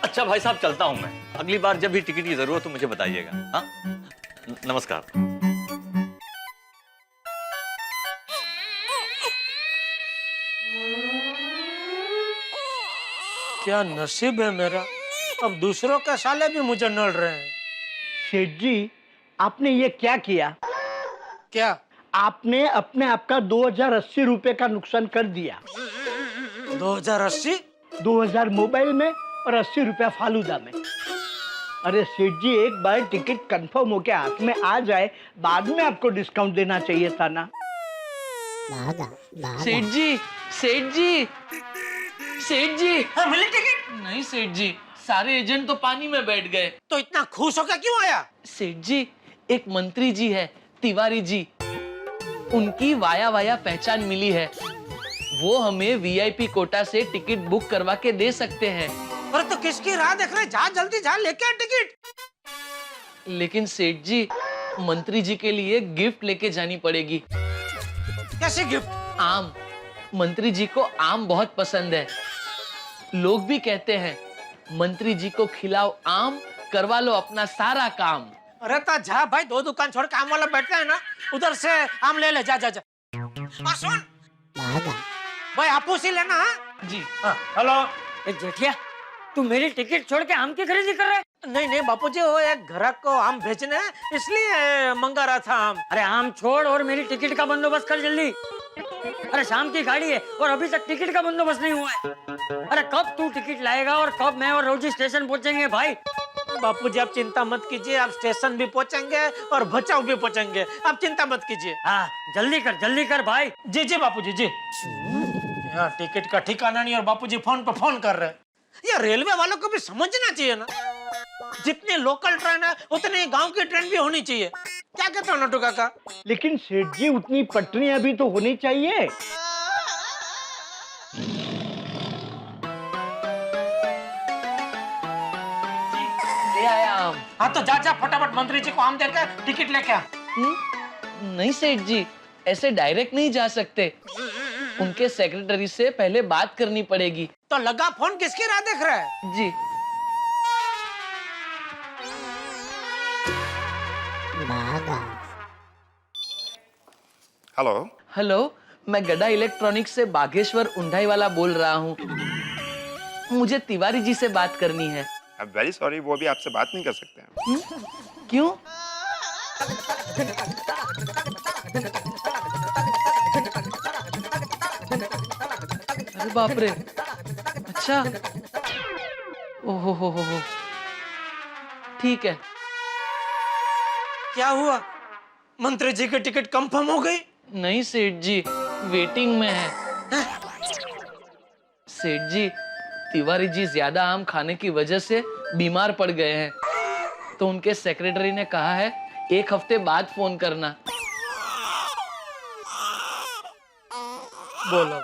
अच्छा भाई साहब चलता हूं मैं, अगली बार जब भी टिकट की जरूरत हो मुझे बताइएगा। हाँ नमस्कार।
क्या नसीब है मेरा, अब दूसरों के साले भी मुझे नड़ रहे हैं।
सेठ जी आपने ये क्या किया?
क्या?
आपने अपने आप का 2080 रुपए का नुकसान कर दिया।
2080?
2000 मोबाइल में और 80 रुपया फालूदा में। अरे सेठ जी एक बार टिकट कंफर्म होके हाथ में आ जाए, बाद में आपको डिस्काउंट देना चाहिए था ना।
सेठ जी सेठ जी सेठ जी।
हाँ, मिली टिकट?
नहीं सेठ जी, सारे एजेंट तो पानी में बैठ गए।
तो इतना खुश होकर क्यों आया?
सेठ जी एक मंत्री जी है, तिवारी जी, उनकी वाया वाया पहचान मिली है, वो हमें वीआईपी कोटा से टिकट बुक करवा के दे सकते हैं।
अरे तो किसकी राह देख रहे? जा जल्दी जा, लेके आ टिकट।
लेकिन सेठ जी मंत्री जी के लिए गिफ्ट लेके जानी पड़ेगी।
कैसे गिफ्ट?
आम। मंत्री जी को आम बहुत पसंद है। लोग भी कहते हैं मंत्री जी को खिलाओ आम, करवा लो अपना सारा काम।
अरे तो जा भाई, 2 दुकान छोड़ के आम वाला बैठता है ना, उधर से आम ले ले, जा जा जा। और सुन भाई, आपूस ही लेना। हाँ
जी।
हेलो
जेठिया, तू मेरी टिकट छोड़ के आम की खरीदी कर रहा है?
नहीं बापूजी, वो एक ग्राहक को आम भेजने हैं, इसलिए मंगा रहा था आम।
अरे आम छोड़ और मेरी टिकट का बंदोबस्त कर जल्दी। अरे शाम की गाड़ी है और अभी तक टिकट का बंदोबस्त नहीं हुआ है। अरे कब तू टिकट लाएगा और कब मैं और रोजी स्टेशन पहुंचेंगे भाई?
बापूजी आप चिंता मत कीजिए, आप स्टेशन भी पहुंचेंगे और बचाव भी पहुंचेंगे, आप चिंता मत कीजिए।
हाँ जल्दी कर भाई।
जी जी बापूजी जी। यहाँ टिकट का ठिकाना नहीं और बापूजी फोन पे फोन कर रहे हैं। ये रेलवे वालों को भी समझना चाहिए ना, जितनी लोकल ट्रेन है उतनी गांव की ट्रेन भी होनी चाहिए। क्या कहते हो नटू काका?
लेकिन सेठ जी उतनी पटरियां भी तो होनी चाहिए।
ले आया आम।
हाँ तो जा फटाफट मंत्री जी को आम देकर टिकट लेके आ।
नहीं सेठ जी, ऐसे डायरेक्ट नहीं जा सकते, उनके सेक्रेटरी से पहले बात करनी पड़ेगी।
तो लगा फोन, किसकी राह देख रहा है?
जी।
हेलो।
हेलो, मैं गड़ा इलेक्ट्रॉनिक्स से बागेश्वर उंडाई वाला बोल रहा हूँ। मुझे तिवारी जी से बात करनी है।
आई एम वेरी सॉरी, वो भी आपसे बात नहीं कर सकते हैं।
क्यों? अरे बाप रे, अच्छा, ओहो हो, ठीक है।
क्या हुआ? मंत्री जी की टिकट कंफर्म हो गई?
नहीं सेठ जी, वेटिंग में है। सेठ जी, तिवारी जी ज्यादा आम खाने की वजह से बीमार पड़ गए हैं, तो उनके सेक्रेटरी ने कहा है 1 हफ्ते बाद फोन करना।
बोलो,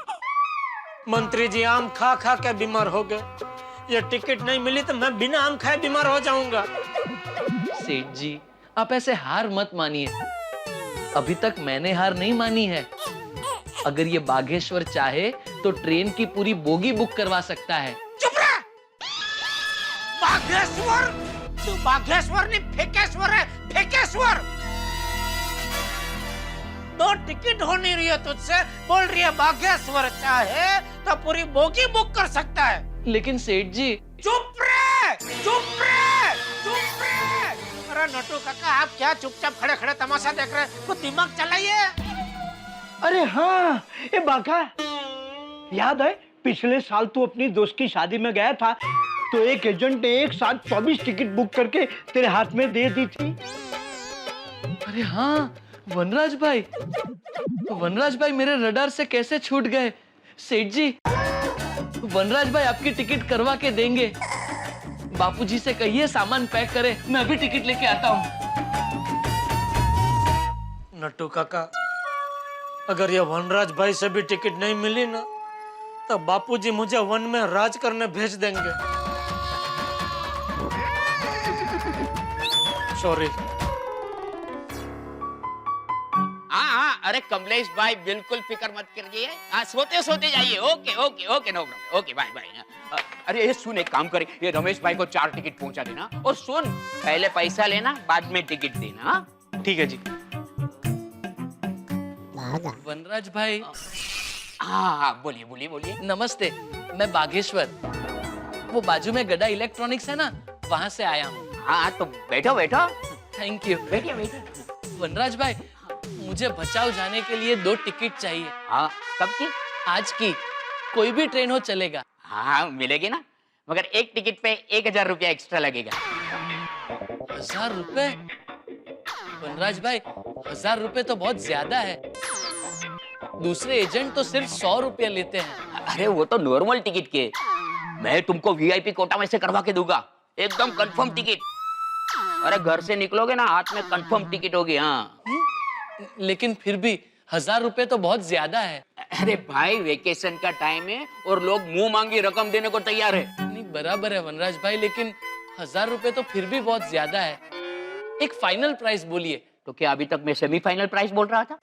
मंत्री जी आम खा खा के बीमार हो गए, ये टिकट नहीं मिली तो मैं बिना आम खाए बीमार हो जाऊंगा।
सेठ जी, आप ऐसे हार मत मानिए। अभी तक मैंने हार नहीं मानी है। अगर ये बागेश्वर चाहे तो ट्रेन की पूरी बोगी बुक करवा सकता है।
चुप रह! बागेश्वर? तू बागेश्वर नहीं, फेकेश्वर है, फेकेश्वर! 2 टिकट हो नहीं रही है तुझसे, बोल रही है बागेश्वर चाहे तो पूरी बोगी बुक कर सकता है।
लेकिन सेठ जी,
चुप रहे! चुप रहे! चुप रहे! अरे नटू काका, आप क्या चुपचाप खड़े खड़े तमाशा देख रहे हैं? कुछ दिमाग चलाइए।
अरे हाँ, ये बाका, याद है पिछले साल तू अपनी दोस्त की शादी में गया था तो एक एजेंट ने एक साथ 24 टिकट बुक करके तेरे हाथ में दे दी थी।
अरे हाँ, वनराज भाई मेरे रडार से कैसे छूट गए। सेठ जी, वनराज भाई आपकी टिकट करवा के देंगे। बापूजी से कहिए सामान पैक करे, मैं अभी टिकट लेके आता हूँ।
नट्टू काका, अगर ये वनराज भाई से भी टिकट नहीं मिली ना तो बापूजी मुझे वन में राज करने भेज देंगे। सॉरी।
हाँ, अरे कमलेश भाई बिल्कुल फिक्र मत करिए। हाँ, सोते सोते जाइए। Okay okay okay, no problem. Okay bye bye. अरे ये सुन, एक काम करे, ये रमेश भाई को 4 टिकट पहुंचा देना, और सुन, पहले पैसा लेना, बाद में टिकट देना। हाँ?
ठीक है जी।
वनराज भाई।
हाँ, बोलिए बोलिए बोलिए।
नमस्ते, मैं बागेश्वर, वो बाजू में गड़ा इलेक्ट्रॉनिक्स है ना, वहां से आया हूँ।
हाँ, तो बैठो बैठो।
Thank you.
बैठिए बैठिए।
वनराज भाई, मुझे बचाव जाने के लिए 2 टिकट चाहिए।
हाँ, कब की?
आज की, कोई भी ट्रेन हो चलेगा।
हाँ, मिलेगी ना, मगर एक टिकट पे 1000 रुपया एक्स्ट्रा लगेगा।
1000 रुपए? वनराज भाई, 1000 रुपए तो बहुत ज्यादा है। दूसरे एजेंट तो सिर्फ 100 रुपए लेते हैं।
अरे वो तो नॉर्मल टिकट के, मैं तुमको वीआईपी कोटा में से करवा के दूंगा, एकदम कंफर्म टिकट। अरे घर से निकलोगे ना, हाथ में कंफर्म टिकट होगी। हाँ,
लेकिन फिर भी 1000 रुपए तो बहुत ज्यादा है।
अरे भाई, वेकेशन का टाइम है और लोग मुंह मांगी रकम देने को तैयार है।
नहीं, बराबर है वनराज भाई, लेकिन 1000 रुपए तो फिर भी बहुत ज्यादा है। एक फाइनल प्राइस बोलिए।
तो क्या अभी तक मैं सेमीफाइनल प्राइस बोल रहा था?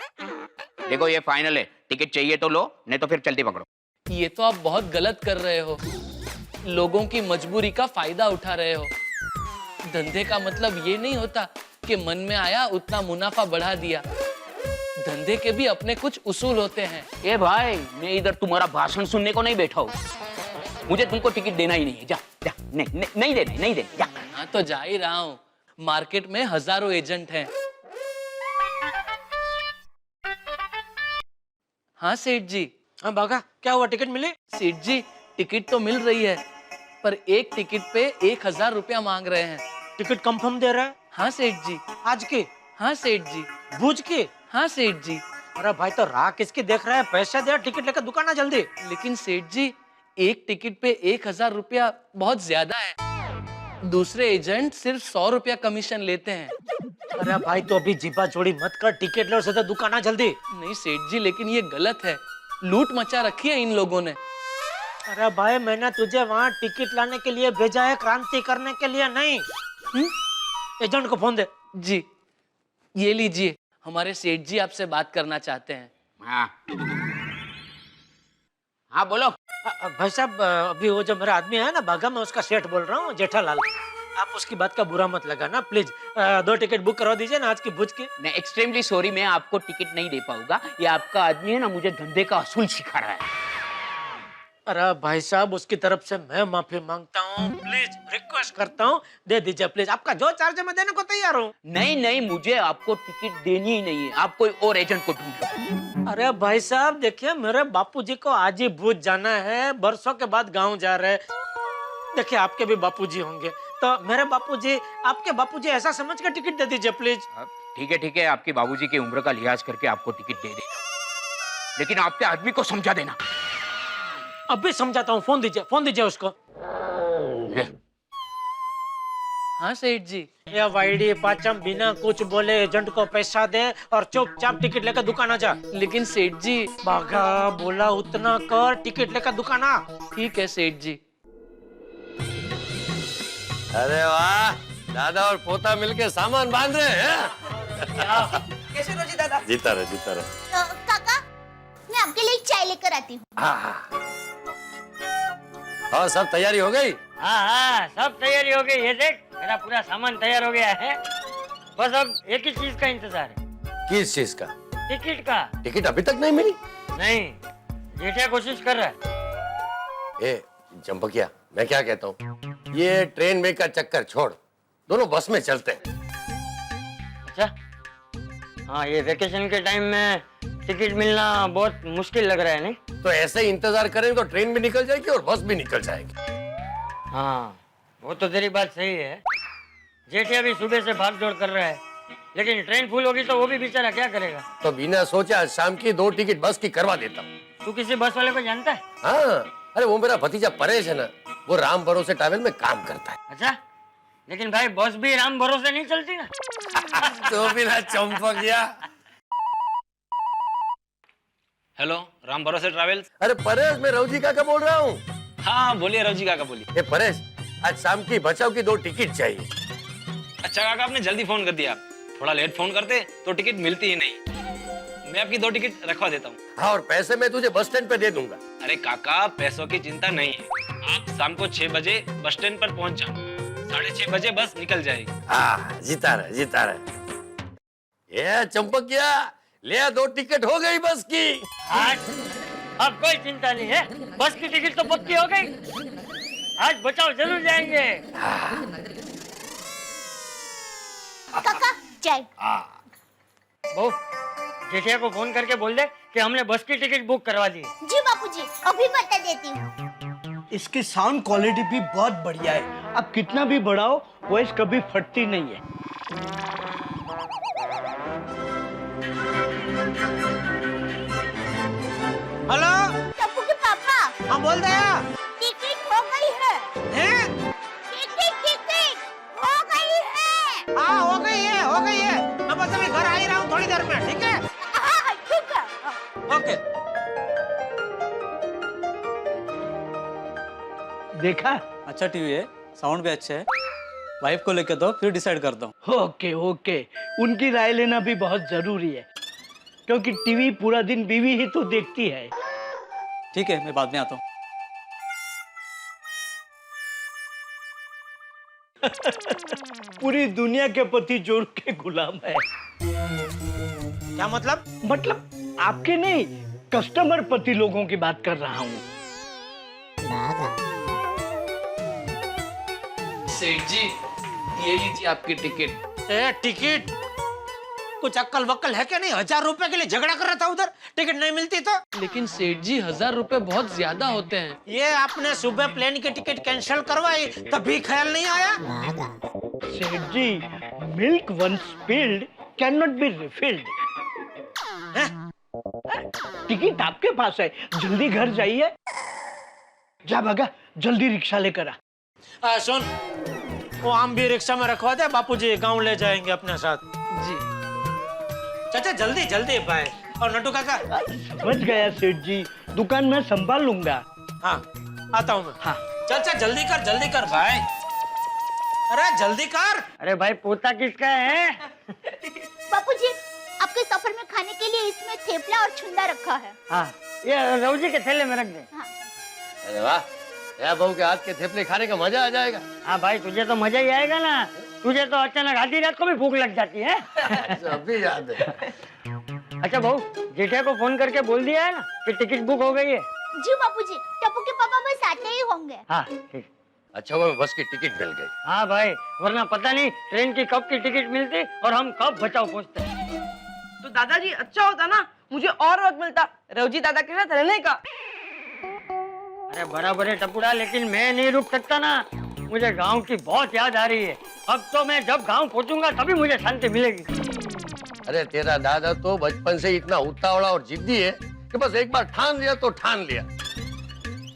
देखो, ये फाइनल है, टिकट चाहिए तो लो, नहीं तो फिर चलती पकड़ो।
ये तो आप बहुत गलत कर रहे हो, लोगों की मजबूरी का फायदा उठा रहे हो। धंधे का मतलब ये नहीं होता कि मन में आया उतना मुनाफा बढ़ा दिया। धंधे के भी अपने कुछ उसूल होते हैं।
ए भाई, मैं इधर तुम्हारा भाषण सुनने को नहीं बैठा हूँ, मुझे तुमको टिकट देना ही नहीं है। जा जा, नहीं देना जा।
हाँ, तो जा ही रहा हूँ। मार्केट में हजारों एजेंट हैं। हाँ सेठ जी।
हाँ बागा, क्या हुआ, टिकट मिली?
सेठ जी, टिकट तो मिल रही है, पर एक टिकट पे 1000 रुपया मांग रहे हैं।
टिकट कंफर्म दे रहा है?
हाँ सेठ जी।
आज की?
हाँ सेठ जी।
भुज की?
हाँ सेठ जी।
अरे भाई, तो राह किसकी देख रहा है? पैसे दे, टिकट लेकर दुकान आ जल्दी।
लेकिन सेठ जी, एक टिकट पे 1000 रुपया बहुत ज्यादा है। दूसरे एजेंट सिर्फ 100 रुपया कमीशन लेते हैं।
अरे भाई, तो अभी जीपा चोरी मत कर, टिकट लो, सीधा दुकान आ जल्दी।
नहीं सेठ जी, लेकिन ये गलत है। लूट मचा रखी है इन लोगों ने।
अरे भाई, मैंने तुझे वहाँ टिकट लाने के लिए भेजा है, क्रांति करने के लिए नहीं। एजेंट को फोन दे।
जी, ये लीजिए, हमारे सेठ जी आपसे बात करना चाहते हैं।
हाँ बोलो।
भाई साहब, अभी वो जो मेरा आदमी है ना बागा, मैं उसका सेठ बोल रहा हूँ, जेठालाल। आप उसकी बात का बुरा मत लगाना प्लीज। 2 टिकट बुक करवा दीजिए ना आज की भुज की।
नहीं, एक्सट्रीमली सॉरी, मैं आपको टिकट नहीं दे पाऊंगा। ये आपका आदमी है ना, मुझे धंधे का असूल सिखा रहा है।
अरे भाई साहब, उसकी तरफ से मैं माफी मांगता हूँ, प्लीज रिक्वेस्ट करता हूँ, दे दीजिए प्लीज। आपका जो चार्ज है मैं देने को तैयार हूँ।
नहीं नहीं, मुझे आपको टिकट देनी ही नहीं है। आप कोई और एजेंट को ढूंढ लो।
अरे भाई साहब देखिए, मेरे बापूजी को आज ही भूज जाना है, बरसों के बाद गांव जा रहे हैं। देखिए आपके भी बापूजी होंगे, तो मेरे बापूजी, आपके बापूजी ऐसा समझ कर टिकट दे दीजिए प्लीज।
ठीक है, आपके बाबूजी की उम्र का लिहाज करके आपको टिकट दे देना, लेकिन आपके आदमी को समझा देना।
अभी समझाता हूँ, फोन दीजिए उसको।
हाँ सेठ जी।
ये वाईडी पाचम बिना कुछ बोले एजेंट को पैसा दे और चुपचाप टिकट लेकर दुकान आ जा।
लेकिन सेठ जी।
बागा बोला उतना कर, टिकट लेकर दुकान आ।
ठीक है सेठ जी।
अरे वाह, दादा और पोता मिलके सामान बांध रहे हैं।
कैसे रोजी दादा?
जीता रहे।
काका, मैं आपके लिए चाय लेकर आती हूँ।
और सब तैयारी हो गई?
हाँ, सब तैयारी हो गई। ये देख, मेरा पूरा सामान तैयार हो गया है। बस अब एक ही चीज का इंतजार है।
किस चीज का?
टिकट का।
टिकट अभी तक नहीं मिली?
नहीं, जेठिया कोशिश कर रहा है।
ए चंपकिया, मैं क्या कहता हूँ, ये ट्रेन में का चक्कर छोड़, दोनों बस में चलते हैं।
अच्छा, हाँ, ये वेकेशन के टाइम में टिकट मिलना बहुत मुश्किल लग रहा है, नहीं?
तो ऐसे ही इंतजार करेंगे तो ट्रेन भी निकल जाएगी और बस भी निकल जाएगी।
हाँ, वो तो तेरी बात सही है। जेठिया भी सुबह से भाग दौड़ कर रहा है, लेकिन ट्रेन फुल होगी तो वो भी बेचारा क्या करेगा?
तो बिना सोचे आज शाम की 2 टिकट बस की करवा देता हूँ।
तू किसी बस वाले को जानता है?
हाँ, अरे वो मेरा भतीजा परेश है ना, वो राम भरोसे ट्रैवल में काम करता है।
अच्छा, लेकिन भाई बस भी राम भरोसे नहीं चलती ना।
तो बिना चंपकिया।
हेलो, राम भरोसे ट्रैवल्स।
अरे परेश, मैं रवजी काका बोल रहा हूँ।
हाँ बोलिए रवजी काका बोलिए।
ये परेश, आज शाम की बचाव की 2 टिकट चाहिए।
अच्छा काका, आपने जल्दी फोन कर दिया। थोड़ा लेट फोन करते तो टिकट मिलती ही नहीं। मैं आपकी 2 टिकट रखवा देता हूँ।
हाँ, और पैसे मैं तुझे बस स्टैंड पे दे दूंगा।
अरे काका, पैसों की चिंता नहीं है। आप शाम को 6 बजे बस स्टैंड पर पहुँच जाओ, 6:30 बजे बस निकल जाएगी।
हाँ, जीता रहे। ये चंपकिया, ले 2 टिकट हो गई बस की।
आज अब कोई चिंता नहीं है, बस की टिकट तो पक्की हो गई। आज बचाओ जरूर जाएंगे।
काका, चाय।
बहू, जेठिया को फोन करके बोल दे कि हमने बस की टिकट बुक करवा दी।
जी बापूजी, अभी बता देती हूँ।
इसकी साउंड क्वालिटी भी बहुत बढ़िया है। आप कितना भी बढ़ाओ, वॉइस कभी फटती नहीं है।
हेलो
टप्पू के पापा।
हाँ बोल दे।
टिकट हो गई है।
हैं?
टिकट हो गई है।
हाँ हो गई है। मैं बस अभी घर आ ही रहा हूँ थोड़ी देर में, ठीक है?
हाँ, ठीक है।
ओके।
देखा?
अच्छा टीवी है, साउंड भी अच्छा है। वाइफ को लेके दो, फिर डिसाइड करता हूँ।
ओके, उनकी राय लेना भी बहुत जरूरी है, क्योंकि टीवी पूरा दिन बीवी ही तो देखती है।
ठीक है, मैं बाद में आता हूँ।
पूरी दुनिया के पति जोर के गुलाम है।
क्या मतलब?
मतलब आपके नहीं, कस्टमर पति लोगों की बात कर रहा हूँ।
सेठ जी, ये लीजिए आपकी टिकट।
टिकट? कुछ अक्कल वक्कल है क्या नहीं? 1000 रुपए के लिए झगड़ा कर रहा था उधर, टिकट नहीं मिलती तो।
लेकिन सेठ जी, 1000 रुपए बहुत ज्यादा होते हैं।
ये आपने सुबह प्लेन की टिकट कैंसिल करवाई, तभी ख्याल नहीं आया?
Seth ji, milk once spilled can not be refilled. Ticket आपके पास है, जल्दी घर जाइए। जा भागा, जल्दी रिक्शा लेकर आ।
सुन, वो आम भी रिक्शा में रखवा दे, बापूजी गांव ले जाएंगे अपने साथ।
जी
चाचा, जल्दी बाय। और नटू काका?
समझ गया सेठ जी, दुकान में संभाल लूंगा।
हाँ, आता हूँ मैं।
हाँ।
चल जल्दी कर भाई। अरे जल्दी कर।
अरे भाई, पोता किसका है?
बापूजी, आपके सफर में खाने के लिए इसमें थेपला और छुंदा रखा है।
हाँ, ये रवजी के थैले में रख दे।
हाँ।
अरे वाह, या बहू के हाथ के थेपले खाने का मजा आ जाएगा।
हाँ भाई, तुझे तो मजा ही आएगा ना। तुझे तो अचानक आधी रात को भी भूख लग जाती है।
अभी याद है।
अच्छा बहू, जेठा को फोन करके बोल दिया है ना कि टिकट बुक हो गई है?
जी बापूजी, टप्पू के पापा बस आते ही होंगे।
हाँ ठीक।
अच्छा वो बस की टिकट मिल गई।
हाँ भाई, वरना पता नहीं ट्रेन की कब की टिकट मिलती और हम कब बचाओ पहुँचते।
तो दादाजी अच्छा होता ना, मुझे और वक्त मिलता रवजी दादा के साथ रहने का।
अरे बराबर है टपुड़ा, लेकिन मैं नहीं रुक सकता ना। मुझे गांव की बहुत याद आ रही है। अब तो मैं जब गांव पहुंचूंगा तभी मुझे शांति मिलेगी।
अरे तेरा दादा तो बचपन से इतना उतावला और जिद्दी है कि बस एक बार ठान लिया तो ठान लिया।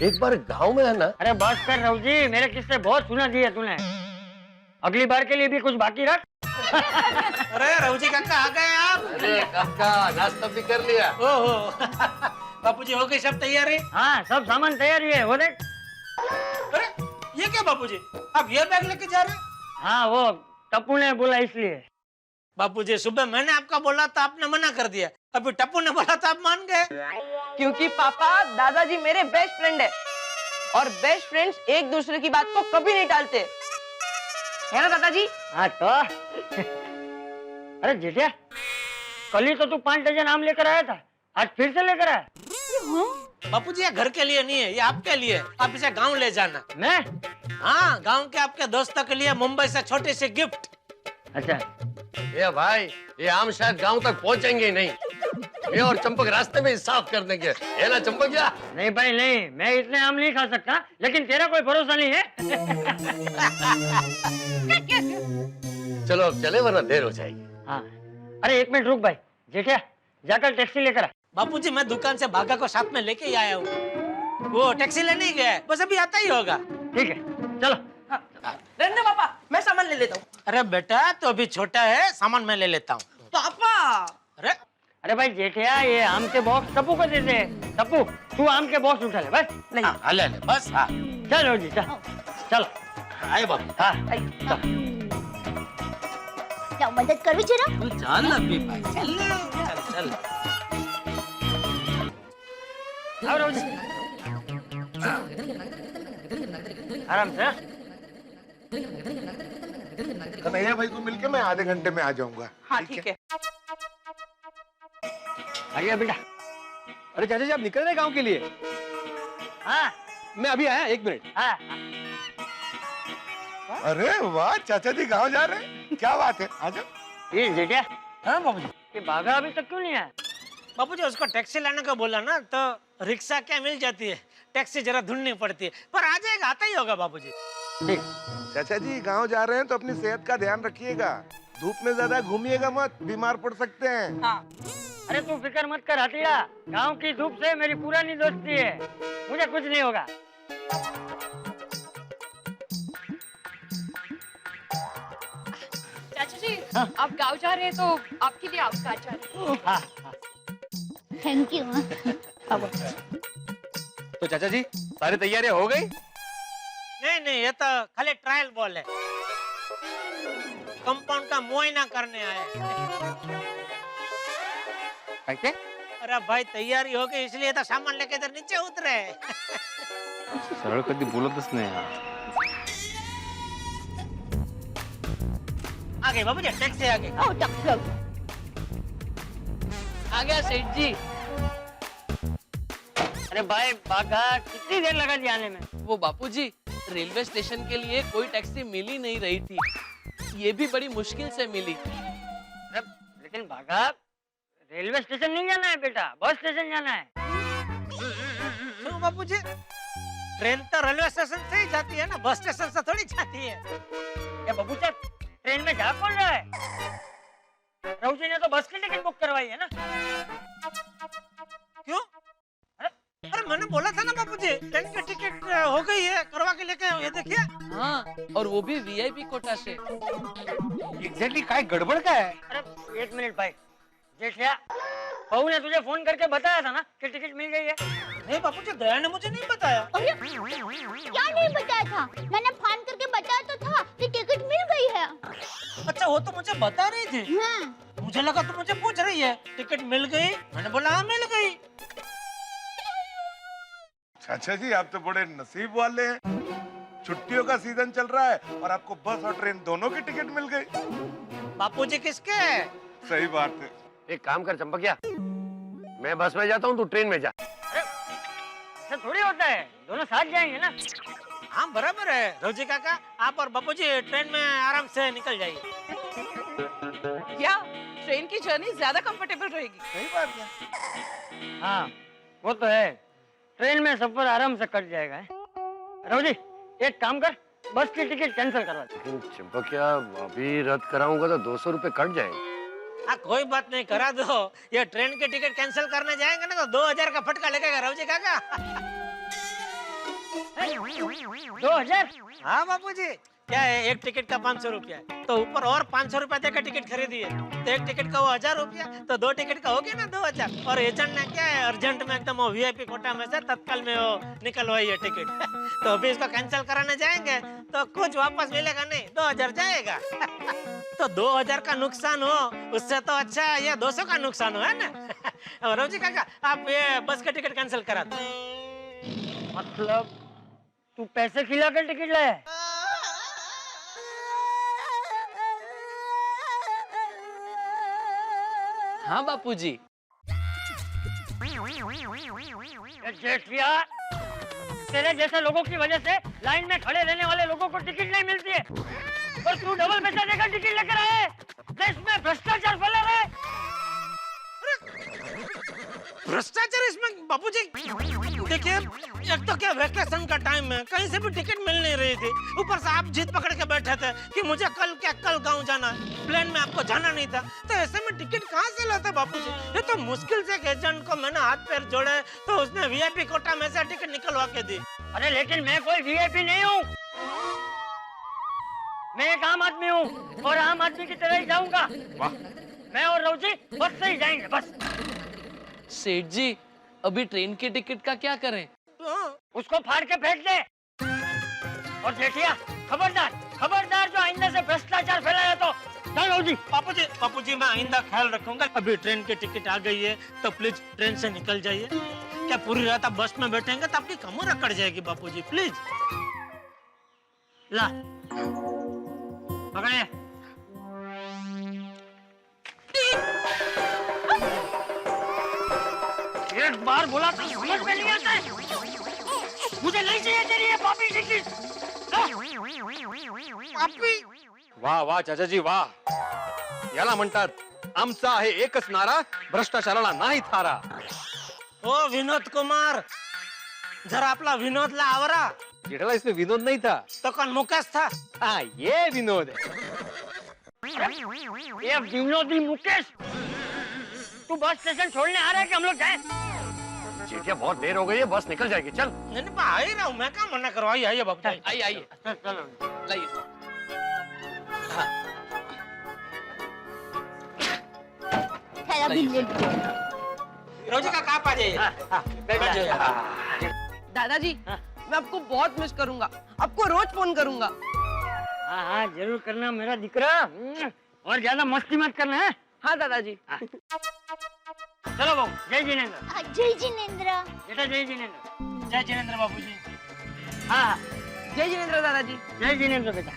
एक बार गांव में है ना।
अरे बस कर रवजी, मेरे किस्से बहुत सुना दिए तूने। अगली बार के लिए भी कुछ बाकी रख।
अरे रवजी काका आ गए आप।
अरे काका, नाश्ता भी कर लिया?
ओहो बापूजी, हो गई सब तैयारी?
हाँ, सब सामान तैयारी है। वो देख।
अरे ये क्या बापूजी, आप ये बैग लेके जा रहे हैं?
हाँ, वो टप्पू ने बोला इसलिए।
बापूजी, सुबह मैंने आपका बोला था, आपने मना कर दिया। अभी टप्पू ने बोला था, आप मान गए।
क्योंकि पापा दादाजी मेरे बेस्ट फ्रेंड है और बेस्ट फ्रेंड्स एक दूसरे की बात को कभी नहीं टालते, है ना दादाजी?
हाँ तो अरे जेठिया, कल ही तो तू 5 डजन आम लेकर आया था, आज फिर से लेकर आया?
बापूजी, ये घर के लिए नहीं है, ये आपके लिए। आप इसे गांव ले जाना।
मैं?
हाँ, गांव के आपके दोस्तों के लिए मुंबई से छोटे से गिफ्ट।
अच्छा।
ये भाई, ये आम शायद गांव तक पहुंचेंगे ही नहीं। ये और चंपक रास्ते में ही साफ कर देंगे, है ना चंपक?
नहीं भाई नहीं, मैं इतने आम नहीं खा सकता, लेकिन तेरा कोई भरोसा नहीं है।
चलो अब चले, वरना देर हो जाएगी।
हाँ। अरे एक मिनट रुक भाई, जेठिया जाकर टैक्सी लेकर आ।
बापूजी, मैं दुकान से भागा को साथ में लेके ही आया हूँ। वो टैक्सी लेने ही गया है, बस अभी आता ही होगा।
ठीक है, चलो।
रहने दो पापा, मैं सामान ले लेता हूँ।
अरे बेटा, तो अभी छोटा है, सामान मैं ले लेता हूँ।
पापा।
अरे भाई जेठिया, ये आम के बॉक्स टप्पू को दे दे। टप्पू, तू आम के बॉक्स उठा ले बस।
नहीं।
हाँ, ले बस। हाँ
चलो जी, चलो चलो।
आए बाबू।
हाँ
जाओ, मदद करो जरा।
चल अभी भाई, चल चल।
आओ रोजी, आराम से।
कन्हैया भाई को मिलके मैं आधे घंटे में आ जाऊंगा।
हाँ ठीक है।
आइए बेटा।
अरे चाचा जी, आप निकल रहे गांव के लिए?
हाँ,
मैं अभी आया, 1 मिनट।
हाँ।
अरे वाह, चाचा जी गांव जा रहे हैं, क्या बात है, आ जाओ।
ये जेठिया,
हाँ बाबूजी।
ये बाघा अभी तक क्यों नहीं आया?
बापूजी, उसको टैक्सी लाने का बोला ना, तो रिक्शा क्या मिल जाती है, टैक्सी जरा ढूंढनी पड़ती है, पर आ जाएगा, आता ही होगा बाबूजी।
ठीक।
चाचा जी गांव जा रहे हैं तो अपनी सेहत का ध्यान रखिएगा। धूप में ज्यादा घूमिएगा मत, बीमार पड़ सकते हैं।
हाँ।
अरे तू फिक्र मत कर हथिया, गांव की धूप से मेरी पुरानी दोस्ती है, मुझे कुछ नहीं होगा।
चाचा जी, आप गांव जा रहे हैं तो आपके लिए आपका अच्छा है।
Thank you.
तो चाचा जी, सारी तैयारियां हो गई?
नहीं, ये तो खाली ट्रायल बॉल है। कंपाउंड का मुआयना करने आए।
कैसे?
अरे भाई, तैयारी हो गई इसलिए तो सामान लेके इधर नीचे उतरे।
सरळ कधी बोलतच नाही यार।
आ गए बाबूजी, टैक्सी आ गई।
आ गया सेठ जी। अरे भाई बाघा, कितनी देर लगा दी आने में?
वो बापूजी, रेलवे स्टेशन के लिए कोई टैक्सी मिल ही नहीं रही थी, ये भी बड़ी मुश्किल से मिली।
लेकिन बाघा, रेलवे स्टेशन नहीं जाना है बेटा, बस स्टेशन जाना है।
क्यों बापूजी? ट्रेन तो रेलवे स्टेशन से ही जाती है ना, बस स्टेशन से थोड़ी जाती है।
ये बबूचा, ट्रेन में जा कौन रहा है? रवजी ने तो बस की टिकट बुक करवाई है ना।
क्यों? अरे मैंने बोला था ना बापूजी, ट्रेन की टिकट हो गई है, करवा के लेके ये देखिए।
हाँ, और वो भी वीआईपी कोटा से।
एग्जैक्टली काय गड़बड़ का है?
अरे एक मिनट भाई, जेठिया, बहू ने तुझे फोन करके बताया था ना कि टिकट मिल गई है?
नहीं बापूजी, दया ने मुझे नहीं बताया।
अरे क्या नहीं बताया था? मैंने फोन करके बताया तो था कि टिकट मिल गई है।
अच्छा, वो तो मुझे बता रही थी।
हाँ।
मुझे लगा तो मुझे पूछ रही है टिकट मिल गई, मैंने बोला हाँ मिल गई।
चाचा जी आप तो बड़े नसीब वाले हैं। छुट्टियों का सीजन चल रहा है और आपको बस और ट्रेन दोनों की टिकट मिल गई।
बापूजी किसके?
सही बात है।
एक काम कर चंपकिया, मैं बस में जाता हूँ, तू ट्रेन में जा।
ऐसा थोड़ी होता है, दोनों साथ जाएंगे ना।
हाँ बराबर है रवजी काका, आप और बापूजी ट्रेन में आराम से निकल जाइए।
क्या ट्रेन की जर्नी ज्यादा कंफर्टेबल रहेगी?
सही बात है।
हाँ वो तो है, ट्रेन में सफर आराम से कट जाएगा। रवजी एक काम कर, बस की टिकट कैंसिल करवा दे।
लेकिन चंपकिया अभी रद्द कराऊंगा तो 200 रुपए कट जाएंगे।
हाँ कोई बात नहीं, करा दो। ये ट्रेन की टिकट कैंसिल करने जाएंगे ना तो 2000 का फटका लगेगा रवजी काका।
2000?
हाँ बापूजी, क्या है, एक टिकट का 500 रुपया है, तो ऊपर और 500 रुपया देकर टिकट खरीदी है, तो एक टिकट का वो 1000 रुपया, तो 2 टिकट का हो गया ना 2000। और एजेंट ने क्या है, अर्जेंट में एकदम वो वीआईपी कोटा में से तत्काल में वो निकलवाई है टिकट। तो अभी इसको कैंसिल कराने जाएंगे तो कुछ वापस मिलेगा नहीं, 2000 जाएगा। तो 2000 का नुकसान हो उससे तो अच्छा ये 200 का नुकसान हो, है ना। रवजी काका आप ये बस का टिकट कैंसिल करा दो।
मतलब तू पैसे खिला कर टिकट लाया?
हाँ बापूजी।
जेठिया, तेरे जैसे लोगों की वजह से लाइन में खड़े रहने वाले लोगों को टिकट नहीं मिलती है, और तू डबल पैसा देकर टिकट लेकर आए। देश में भ्रष्टाचार फैला रहा है।
भ्रष्टाचार इसमें बापूजी? देखिए एक तो क्या वैकेशन का टाइम है, कहीं से भी टिकट मिल नहीं रही थी, ऊपर से आप जिद पकड़ के बैठे थे कि मुझे कल गांव जाना है, प्लेन में आपको जाना नहीं था, तो ऐसे में टिकट कहाँ से लाते बापूजी? ये तो मुश्किल से एक एजेंट को मैंने हाथ पैर जोड़े तो उसने वीआईपी कोटा में से टिकट निकलवा के दी।
अरे लेकिन मैं कोई वीआईपी नहीं हूँ, मैं एक आम आदमी हूँ और आम आदमी की तरह ही जाऊंगा। मैं और रवजी बस से ही जाएंगे, बस।
सेठ जी अभी ट्रेन की टिकट का क्या करें?
उसको फाड़ के फेंक दे। और जेठिया खबरदार, खबरदार जो आइंदा से भ्रष्टाचार फैलाया तो। चलो जी।
बापूजी मैं आइंदा ख्याल रखूंगा। अभी ट्रेन की टिकट आ गई है तो प्लीज ट्रेन से निकल जाइए। क्या पूरी रात आप बस में बैठेंगे तो आपकी कमर अकड़ जाएगी बापूजी, प्लीज।
ला पकड़े। एक बार बोला तो समझ में नहीं आता है। मुझे नहीं चाहिए तेरी ये पापी टिकट।
वाह वाह चाचाजी वाह, याला म्हणतात आमचा आहे एकच नारा, भ्रष्टाचाराला नाही थारा.
ओ विनोद कुमार, जरा आपला विनोदला आवरा.
जेठाला इसमें विनोद नहीं था
तो कौन मुकेश था?
हाँ ये विनोद है.
ये विनोदी मुकेश, तू बस स्टेशन छोड़ने आ रहा है कि हम लोग जाएं?
जेठिया बहुत देर हो गई है, बस निकल जाएगी, चल।
नहीं नहीं आ ही रहा हूँ मैं, क्या मना करो। आइए बाबू,
आइए आइए, लाइए।
रोजी का कहाँ पा जाइए।
दादाजी मैं आपको बहुत मिस करूंगा, आपको रोज फोन करूंगा।
हाँ हाँ जरूर करना मेरा दिकरा, और ज्यादा मस्ती मत करना है।
हाँ दादाजी।
चलो बाबू, जय जिनेंद्र।
जय जिनेंद्र।
बेटा जय जिनेंद्र।
जय जिनेंद्र बाबूजी।
हाँ
जय जिनेंद्र दादाजी।
जय जिनेंद्र बेटा।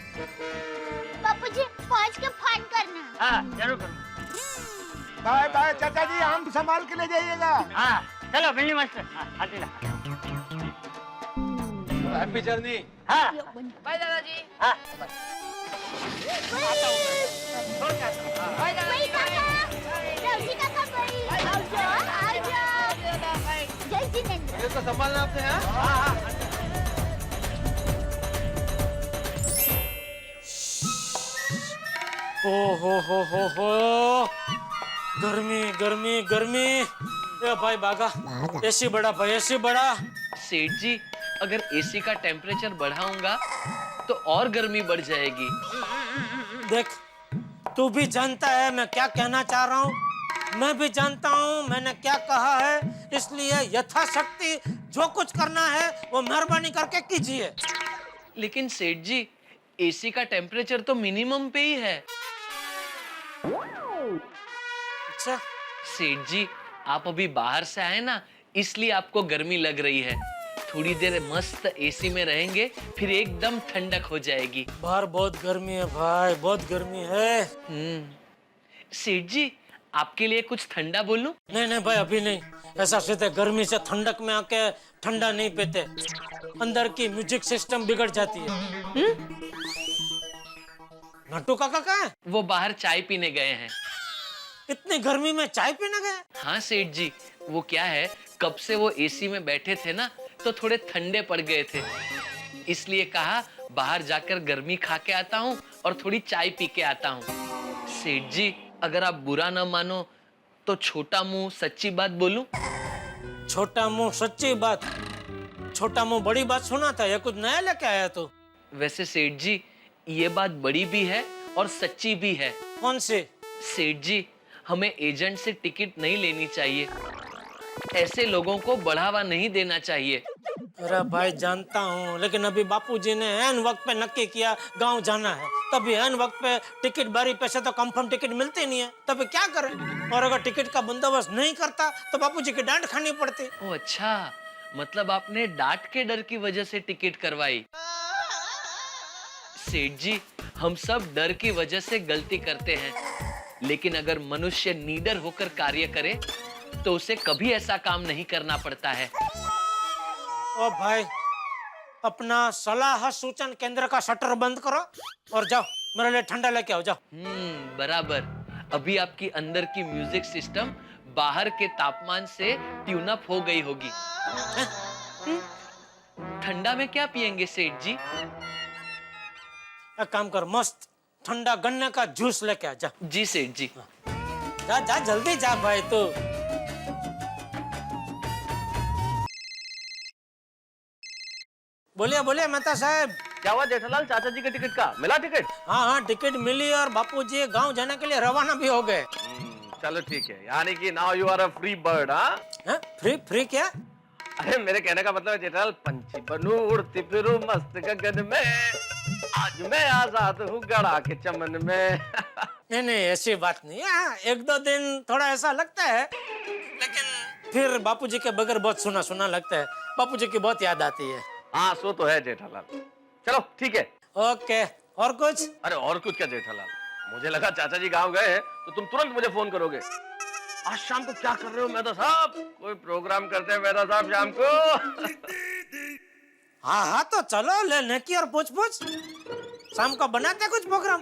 बापूजी पहुंच के फोन करना।
हाँ जरूर करूँ।
बाय बाय चाचा जी, आम संभाल के ले जाइएगा।
हाँ चलो बिल्ली मास्टर। हाँ हाथी ला।
Happy journey.
हाँ
बाय दादाजी।
हाँ
बाय दादाजी।
रवजी काका भाई आओ जय जिनेंद्र।
इसको संभालना आपने। हाँ
हो गर्मी गर्मी गर्मी। ए भाई बागा, एसी बड़ा भाई, एसी बड़ा।
सेठ जी अगर एसी का टेम्परेचर बढ़ाऊंगा तो और गर्मी बढ़ जाएगी।
देख तू भी जानता है मैं क्या कहना चाह रहा हूँ, मैं भी जानता हूँ मैंने क्या कहा है, इसलिए यथाशक्ति जो कुछ करना है वो मेहरबानी करके कीजिए।
लेकिन सेठ जी एसी का टेम्परेचर तो मिनिमम पे ही है।
अच्छा
सेठ जी आप अभी बाहर से आए ना, इसलिए आपको गर्मी लग रही है। थोड़ी देर मस्त एसी में रहेंगे, फिर एकदम ठंडक हो जाएगी।
बाहर बहुत गर्मी है भाई, बहुत गर्मी है।
सेठ जी, आपके लिए कुछ ठंडा बोलूं?
नहीं नहीं भाई, अभी नहीं। ऐसा सीधे गर्मी से ठंडक में आके ठंडा नहीं पीते, अंदर की म्यूजिक सिस्टम बिगड़ जाती है। नट्टू काका कहाँ है?
वो बाहर चाय पीने गए हैं।
इतनी गर्मी में चाय पीने गए?
हाँ सेठ जी, वो क्या है, कब से वो एसी में बैठे थे ना, तो थोड़े ठंडे पड़ गए थे, इसलिए कहा बाहर जाकर गर्मी खा के आता हूँ और थोड़ी चाय पी के आता हूँ। सेठ जी, अगर आप बुरा न मानो तो छोटा मुंह सच्ची बात बोलूं?
छोटा मुंह सच्ची बात? छोटा मुंह बड़ी बात सुना था, ये कुछ नया लेके आया तू?
वैसे सेठ जी, ये बात बड़ी भी है और सच्ची भी है।
कौन सी?
सेठ जी, हमें एजेंट से टिकट नहीं लेनी चाहिए, ऐसे लोगों को बढ़ावा नहीं देना चाहिए।
अरे भाई जानता हूँ, लेकिन अभी बापूजी ने ऐन वक्त पे नक्की किया गांव जाना है, तभी ऐन वक्त पे टिकट बारी पे से तो कंफर्म टिकट मिलती नहीं है, तभी क्या करें? और अगर टिकट का बंदोबस्त नहीं करता तो बापूजी की डांट खानी पड़ती।
ओ अच्छा, मतलब आपने डांट के डर की वजह से टिकट करवाई। सेठ जी, हम सब डर की वजह से गलती करते हैं, लेकिन अगर मनुष्य निडर होकर कार्य करे तो उसे कभी ऐसा काम नहीं करना पड़ता है।
ओ भाई, अपना सलाह सूचन केंद्र का शटर बंद करो और जाओ मेरे लिए ठंडा लेके आओ, जाओ।
बराबर। अभी आपकी अंदर की म्यूजिक सिस्टम बाहर के तापमान से ट्यून अप हो गई होगी। ठंडा में क्या पियेंगे सेठ जी?
एक काम कर, मस्त ठंडा गन्ने का जूस लेके आ जा।
जी सेठ जी।
जा जा जल्दी जा भाई तू। बोलिए बोलिए मेहता साहब।
क्या हुआ जेठालाल, चाचा जी के टिकट का मिला टिकट?
हाँ हाँ, टिकट मिली और बापूजी गांव जाने के लिए रवाना भी हो गए।
चलो ठीक है, यानी कि now you are a free bird. हाँ,
फ्री फ्री क्या?
अरे मेरे कहने का मतलब है जेठालाल, पंछी बनूं उड़ती फिरूं मस्त गगन में, आज मैं आजाद हूँ गड़ा के चमन में।
नहीं नहीं, ऐसी बात नहीं है। एक दो दिन थोड़ा ऐसा लगता है, लेकिन फिर बापूजी के बगैर बहुत सुना सुना लगता है। बापूजी की बहुत याद आती है।
हाँ सो तो है जेठालाल। चलो ठीक है।
ओके, और कुछ?
अरे और कुछ क्या जेठालाल, मुझे लगा चाचा जी गांव गए हैं तो तुम तुरंत मुझे फोन करोगे। आज शाम को क्या कर रहे हो मेहता साहब? कोई प्रोग्राम करते हैं मेहता साहब शाम को?
हाँ हाँ, तो चलो ले नेकी और पूछ पूछ, शाम को बनाते कुछ प्रोग्राम।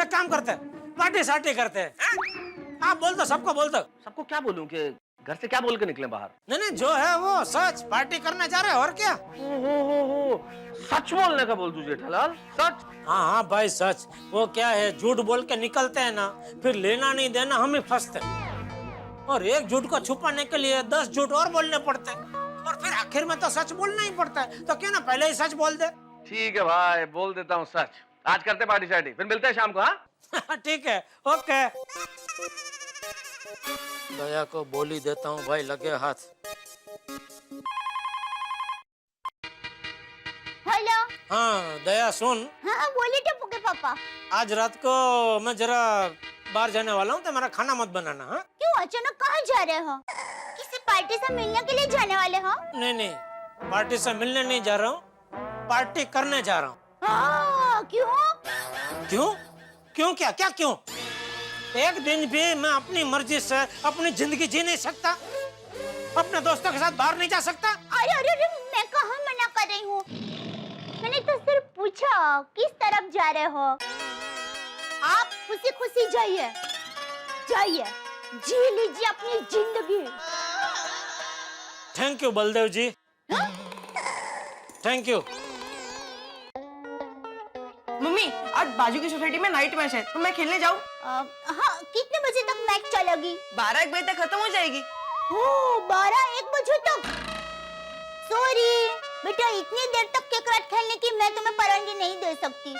एक काम करते हैं, पार्टी सार्टी करते हैं। आप बोल दो, सबको बोल दो।
सबको क्या बोलूं कि घर से क्या बोल के निकले बाहर?
नहीं नहीं, जो है वो सच, पार्टी करने जा रहे हैं, और क्या।
हो, सच बोलने का बोल दू जेठालाल, सच।
हाँ हाँ भाई सच। वो क्या है, झूठ बोल के निकलते हैं ना, फिर लेना नहीं देना हम ही फंसते हैं, और एक झूठ को छुपाने के लिए 10 झूठ और बोलने पड़ते हैं, और फिर आखिर में तो सच बोलना ही पड़ता है। तो क्यों ना पहले ही सच बोल दे।
ठीक है भाई, बोल देता हूँ सच। आज करते पार्टी शार्टी, फिर मिलते हैं शाम को। हाँ
ठीक है, ओके। दया को बोली देता हूँ भाई, लगे हाथ।
हेलो।
हाँ दया सुन।
हाँ बोलिए टप्पू के पापा।
आज रात को मैं जरा बाहर जाने वाला हूँ, तो मेरा खाना मत बनाना। हाँ
क्यों, अचानक कहाँ जा रहे हो? किसी पार्टी से मिलने के लिए जाने वाले हो?
नहीं नहीं, पार्टी से मिलने नहीं जा रहा हूँ, पार्टी करने जा रहा हूँ।
क्यों?
क्यों क्यों? क्या क्या क्यों? एक दिन भी मैं अपनी मर्जी से अपनी जिंदगी जी नहीं सकता? अपने दोस्तों के साथ बाहर नहीं जा सकता?
अरे अरे अरे, मैं कहाँ मना कर रही हूँ, मैंने तो सिर्फ पूछा किस तरफ जा रहे हो। आप खुशी खुशी जाइए, जाइए, जी लीजिए अपनी जिंदगी।
Thank you Baldev ji, thank you.
Mummy, आज बाजू की सोसाइटी में नाइट मैच है, तो मैं खेलने जाऊँ?
हाँ, कितने बजे तक मैच चलेगी?
12-1 बजे तक खत्म हो जाएगी।
ओह, 12-1 बजे तक? सॉरी बेटा, इतनी देर तक क्रिकेट खेलने की मैं तुम्हें परवानगी नहीं दे सकती।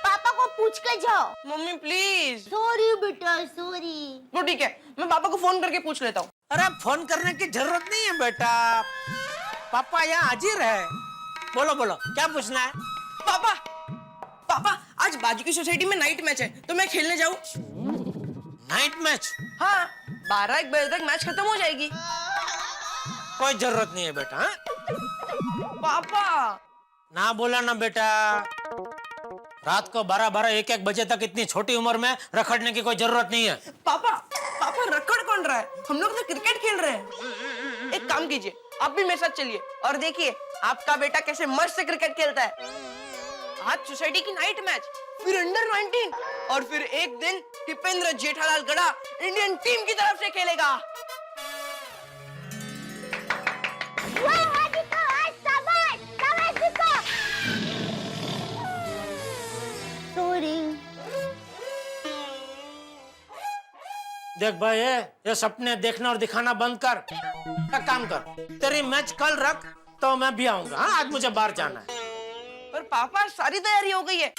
पापा को पूछ के जाओ।
Mummy please.
सॉरी बेटा, सॉरी।
तो ठीक है, मैं पापा को फोन करके पूछ लेता हूँ।
अरे फोन करने की जरूरत नहीं है बेटा, पापा यहाँ हाजिर है। बोलो बोलो, क्या पूछना है?
पापा पापा, आज बाजू की सोसाइटी में नाइट मैच है, तो मैं खेलने जाऊँ?
Night match?
हाँ, 12-1 बजे तक मैच खत्म हो जाएगी।
कोई जरूरत नहीं है बेटा। हाँ?
पापा
ना बोला ना बेटा, रात को 12-12 1-1 बजे तक इतनी छोटी उम्र में रखड़ने की कोई जरूरत नहीं है।
पापा पापा रखड़ कौन रहा है? हम लोग तो क्रिकेट खेल रहे हैं। एक काम कीजिए, आप भी मेरे साथ चलिए और देखिए आपका बेटा कैसे मस्त से क्रिकेट खेलता है। आज सोसाइटी की नाइट मैच, फिर अंडर 19 और फिर एक दिन टिपेंद्र जेठालाल गड़ा इंडियन टीम की तरफ से खेलेगा।
देख भाई, ये सपने देखना और दिखाना बंद कर। एक काम कर, तेरी मैच कल रख तो मैं भी आऊंगा। हाँ, आज मुझे बाहर जाना है।
पर पापा सारी तैयारी हो गई है,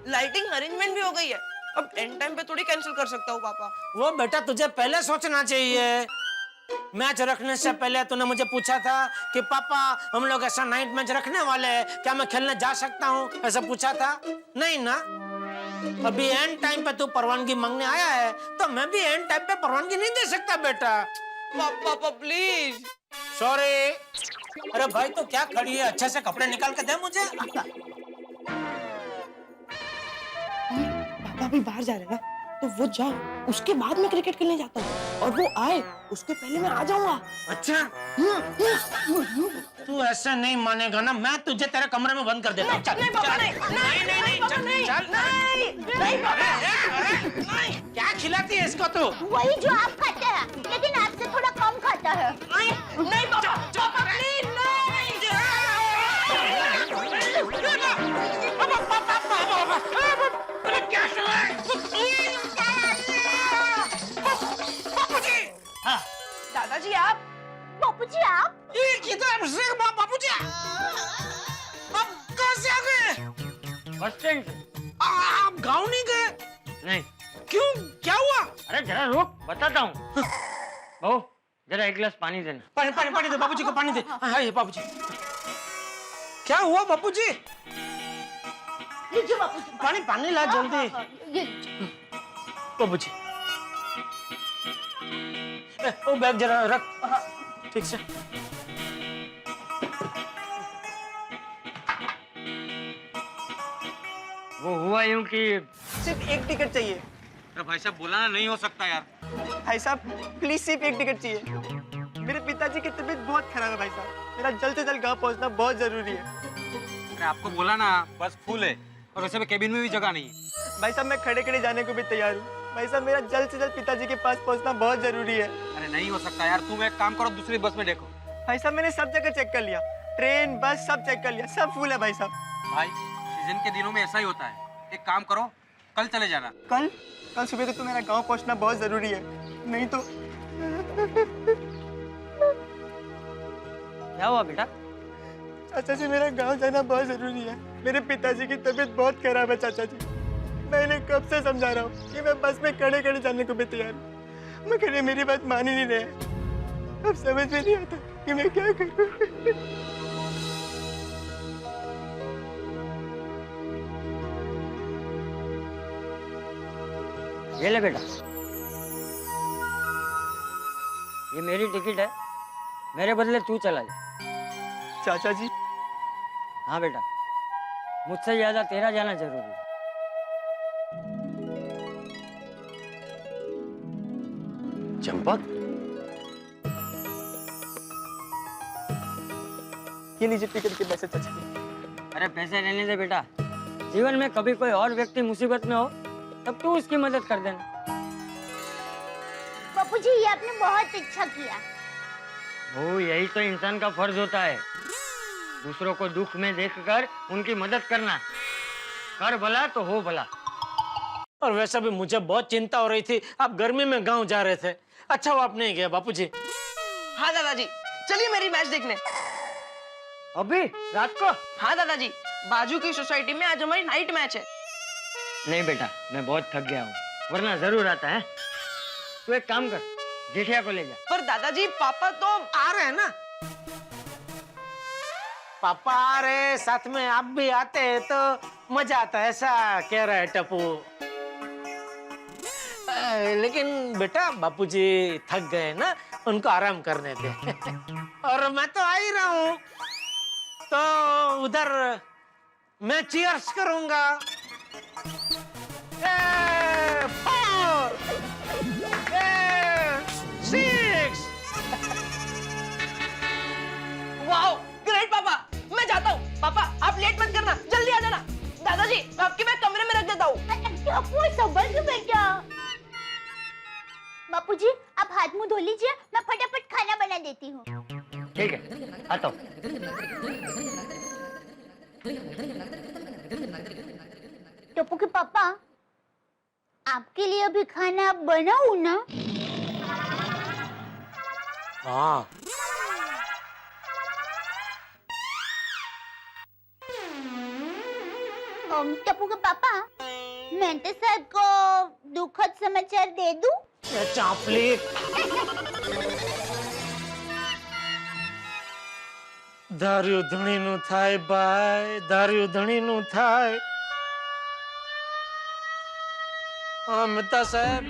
लाइटिंग अरेंजमेंट भी हो गई है। अब एंड टाइम पे थोड़ी कैंसिल कर सकता हूँ पापा।
वो बेटा तुझे पहले सोचना चाहिए। मैच रखने से पहले तूने मुझे पूछा था कि पापा हम लोग ऐसा नाइट मैच रखने वाले हैं, क्या मैं खेलने जा सकता हूँ? ऐसा पूछा था नहीं ना? अभी एंड टाइम पे तू परवानगी मांगने आया है तो मैं भी एंड टाइम पे परवानगी नहीं दे सकता बेटा।
पापा प्लीज।
सॉरी। अरे भाई तो क्या खड़ी है, अच्छे से कपड़े निकाल के दे मुझे।
पापा भी बाहर जा रहे हैं ना, तो वो जाए उसके बाद मैं क्रिकेट खेलने जाता हूँ और वो आए उसके पहले मैं आ जाऊंगा।
अच्छा, तू ऐसा नहीं मानेगा ना, मैं तुझे तेरे कमरे में बंद कर देता हूँ।
नहीं पापा नहीं,
क्या खिलाती है इसको तू?
वही जो आप खाते हैं, लेकिन आपसे थोड़ा कम खाता है।
नहीं पापा प्लीज दादाजी आप।
बापूजी आप।
बापूजी आप कहाँ से आ गए?
बस स्टैंड से।
आप गाँव नहीं गए?
नहीं।
क्यों, क्या हुआ?
अरे जरा रुक, बताता हूँ। बहू जरा एक गिलास पानी देना।
पानी दे बाबूजी को, पानी दे। हाँ ये बाबूजी। क्या हुआ बाबूजी?
लीजिए बापूजी।
पानी ला जल्दी।
ये
बाबूजी वो बैग जरा रख ठीक से।
वो हुआ यूं कि
सिर्फ एक टिकट चाहिए।
अरे भाई साहब बोला ना, नहीं हो सकता यार।
भाई साहब प्लीज सिर्फ एक टिकट चाहिए। मेरे पिताजी की तबीयत बहुत खराब है भाई साहब, मेरा जल्द से जल्द गाँव पहुँचना बहुत जरूरी है।
अरे आपको बोला ना, बस फुल है और वैसे भी केबिन में भी जगह नहीं है।
भाई साहब मैं खड़े खड़े जाने को भी तैयार हूँ। भाई साहब मेरा जल्द से जल्द पिताजी के पास पहुँचना बहुत जरूरी है।
अरे नहीं हो सकता यार, तुम एक काम करो, दूसरी बस में देखो।
भाई साहब मैंने सब जगह चेक कर लिया, ट्रेन बस सब चेक कर लिया, सब फुल है भाई साहब।
भाई सीजन के दिनों में ऐसा ही होता है। एक काम करो, कल चले जाना।
कल सुबह तो मेरा गांव पहुंचना बहुत जरूरी है, नहीं तो।
क्या हुआ बेटा?
चाचा जी मेरा गांव जाना बहुत जरूरी है, मेरे पिताजी की तबीयत बहुत खराब है चाचा जी। मैं इन्हें कब से समझा रहा हूँ कि मैं बस में खड़े खड़े जाने को भी तैयार हूँ, मगर ये मेरी बात मान ही नहीं रहे। अब समझ में नहीं आता कि मैं क्या करूँ।
ये ले बेटा, ये मेरी टिकट है, मेरे बदले तू चला जा।
चाचा जी।
हाँ बेटा, मुझसे ज्यादा तेरा जाना जरूरी है।
चंपक,
ये लीजिए टिकट के पैसे चाचा जी।
अरे पैसे रहने दे बेटा, जीवन में कभी कोई और व्यक्ति मुसीबत में हो तब तू उसकी मदद कर देना।
बापूजी ये आपने बहुत अच्छा किया।
वो यही तो इंसान का फर्ज होता है, दूसरों को दुख में देखकर उनकी मदद करना। कर भला तो हो भला।
और वैसे भी मुझे बहुत चिंता हो रही थी, आप गर्मी में गांव जा रहे थे। अच्छा वो आप नहीं गए बापूजी।
हाँ दादाजी, चलिए मेरी मैच देखने।
अभी रात को?
हाँ दादाजी, बाजू की सोसाइटी में आज हमारी नाइट मैच है।
नहीं बेटा, मैं बहुत थक गया हूँ, वरना जरूर आता है। तू एक काम कर, जेठिया को ले जा।
पर दादाजी पापा तो
आ रहे हैं ना। पापा आ रहे, साथ में आप भी आते तो मजा आता है, ऐसा कह रहा है टप्पू। लेकिन बेटा बापूजी थक गए ना, उनको आराम करने दे। और मैं तो आ ही रहा हूँ। तो उधर मैं चीयर्स करूंगा। 4 6।
वाओ ग्रेट पापा, मैं जाता हूँ। पापा आप लेट मत करना, जल्दी आ जाना। दादाजी आपकी मैं कमरे में रख देता हूँ।
संभल के बेटा। बापूजी आप हाथ मुंह धो लीजिए, मैं फटाफट खाना बना देती हूँ।
ठीक है, आता हूँ।
टप्पू के पापा, आपके लिए अभी खाना बनाऊं ना?
हाँ।
टप्पू के पापा, मेंटे साहब को दुखद समाचार दे दूं?
चापली। दारू धणी નું થાય ભાઈ, દારૂ ધણી નું થાય। હા મહેતા સાહેબ,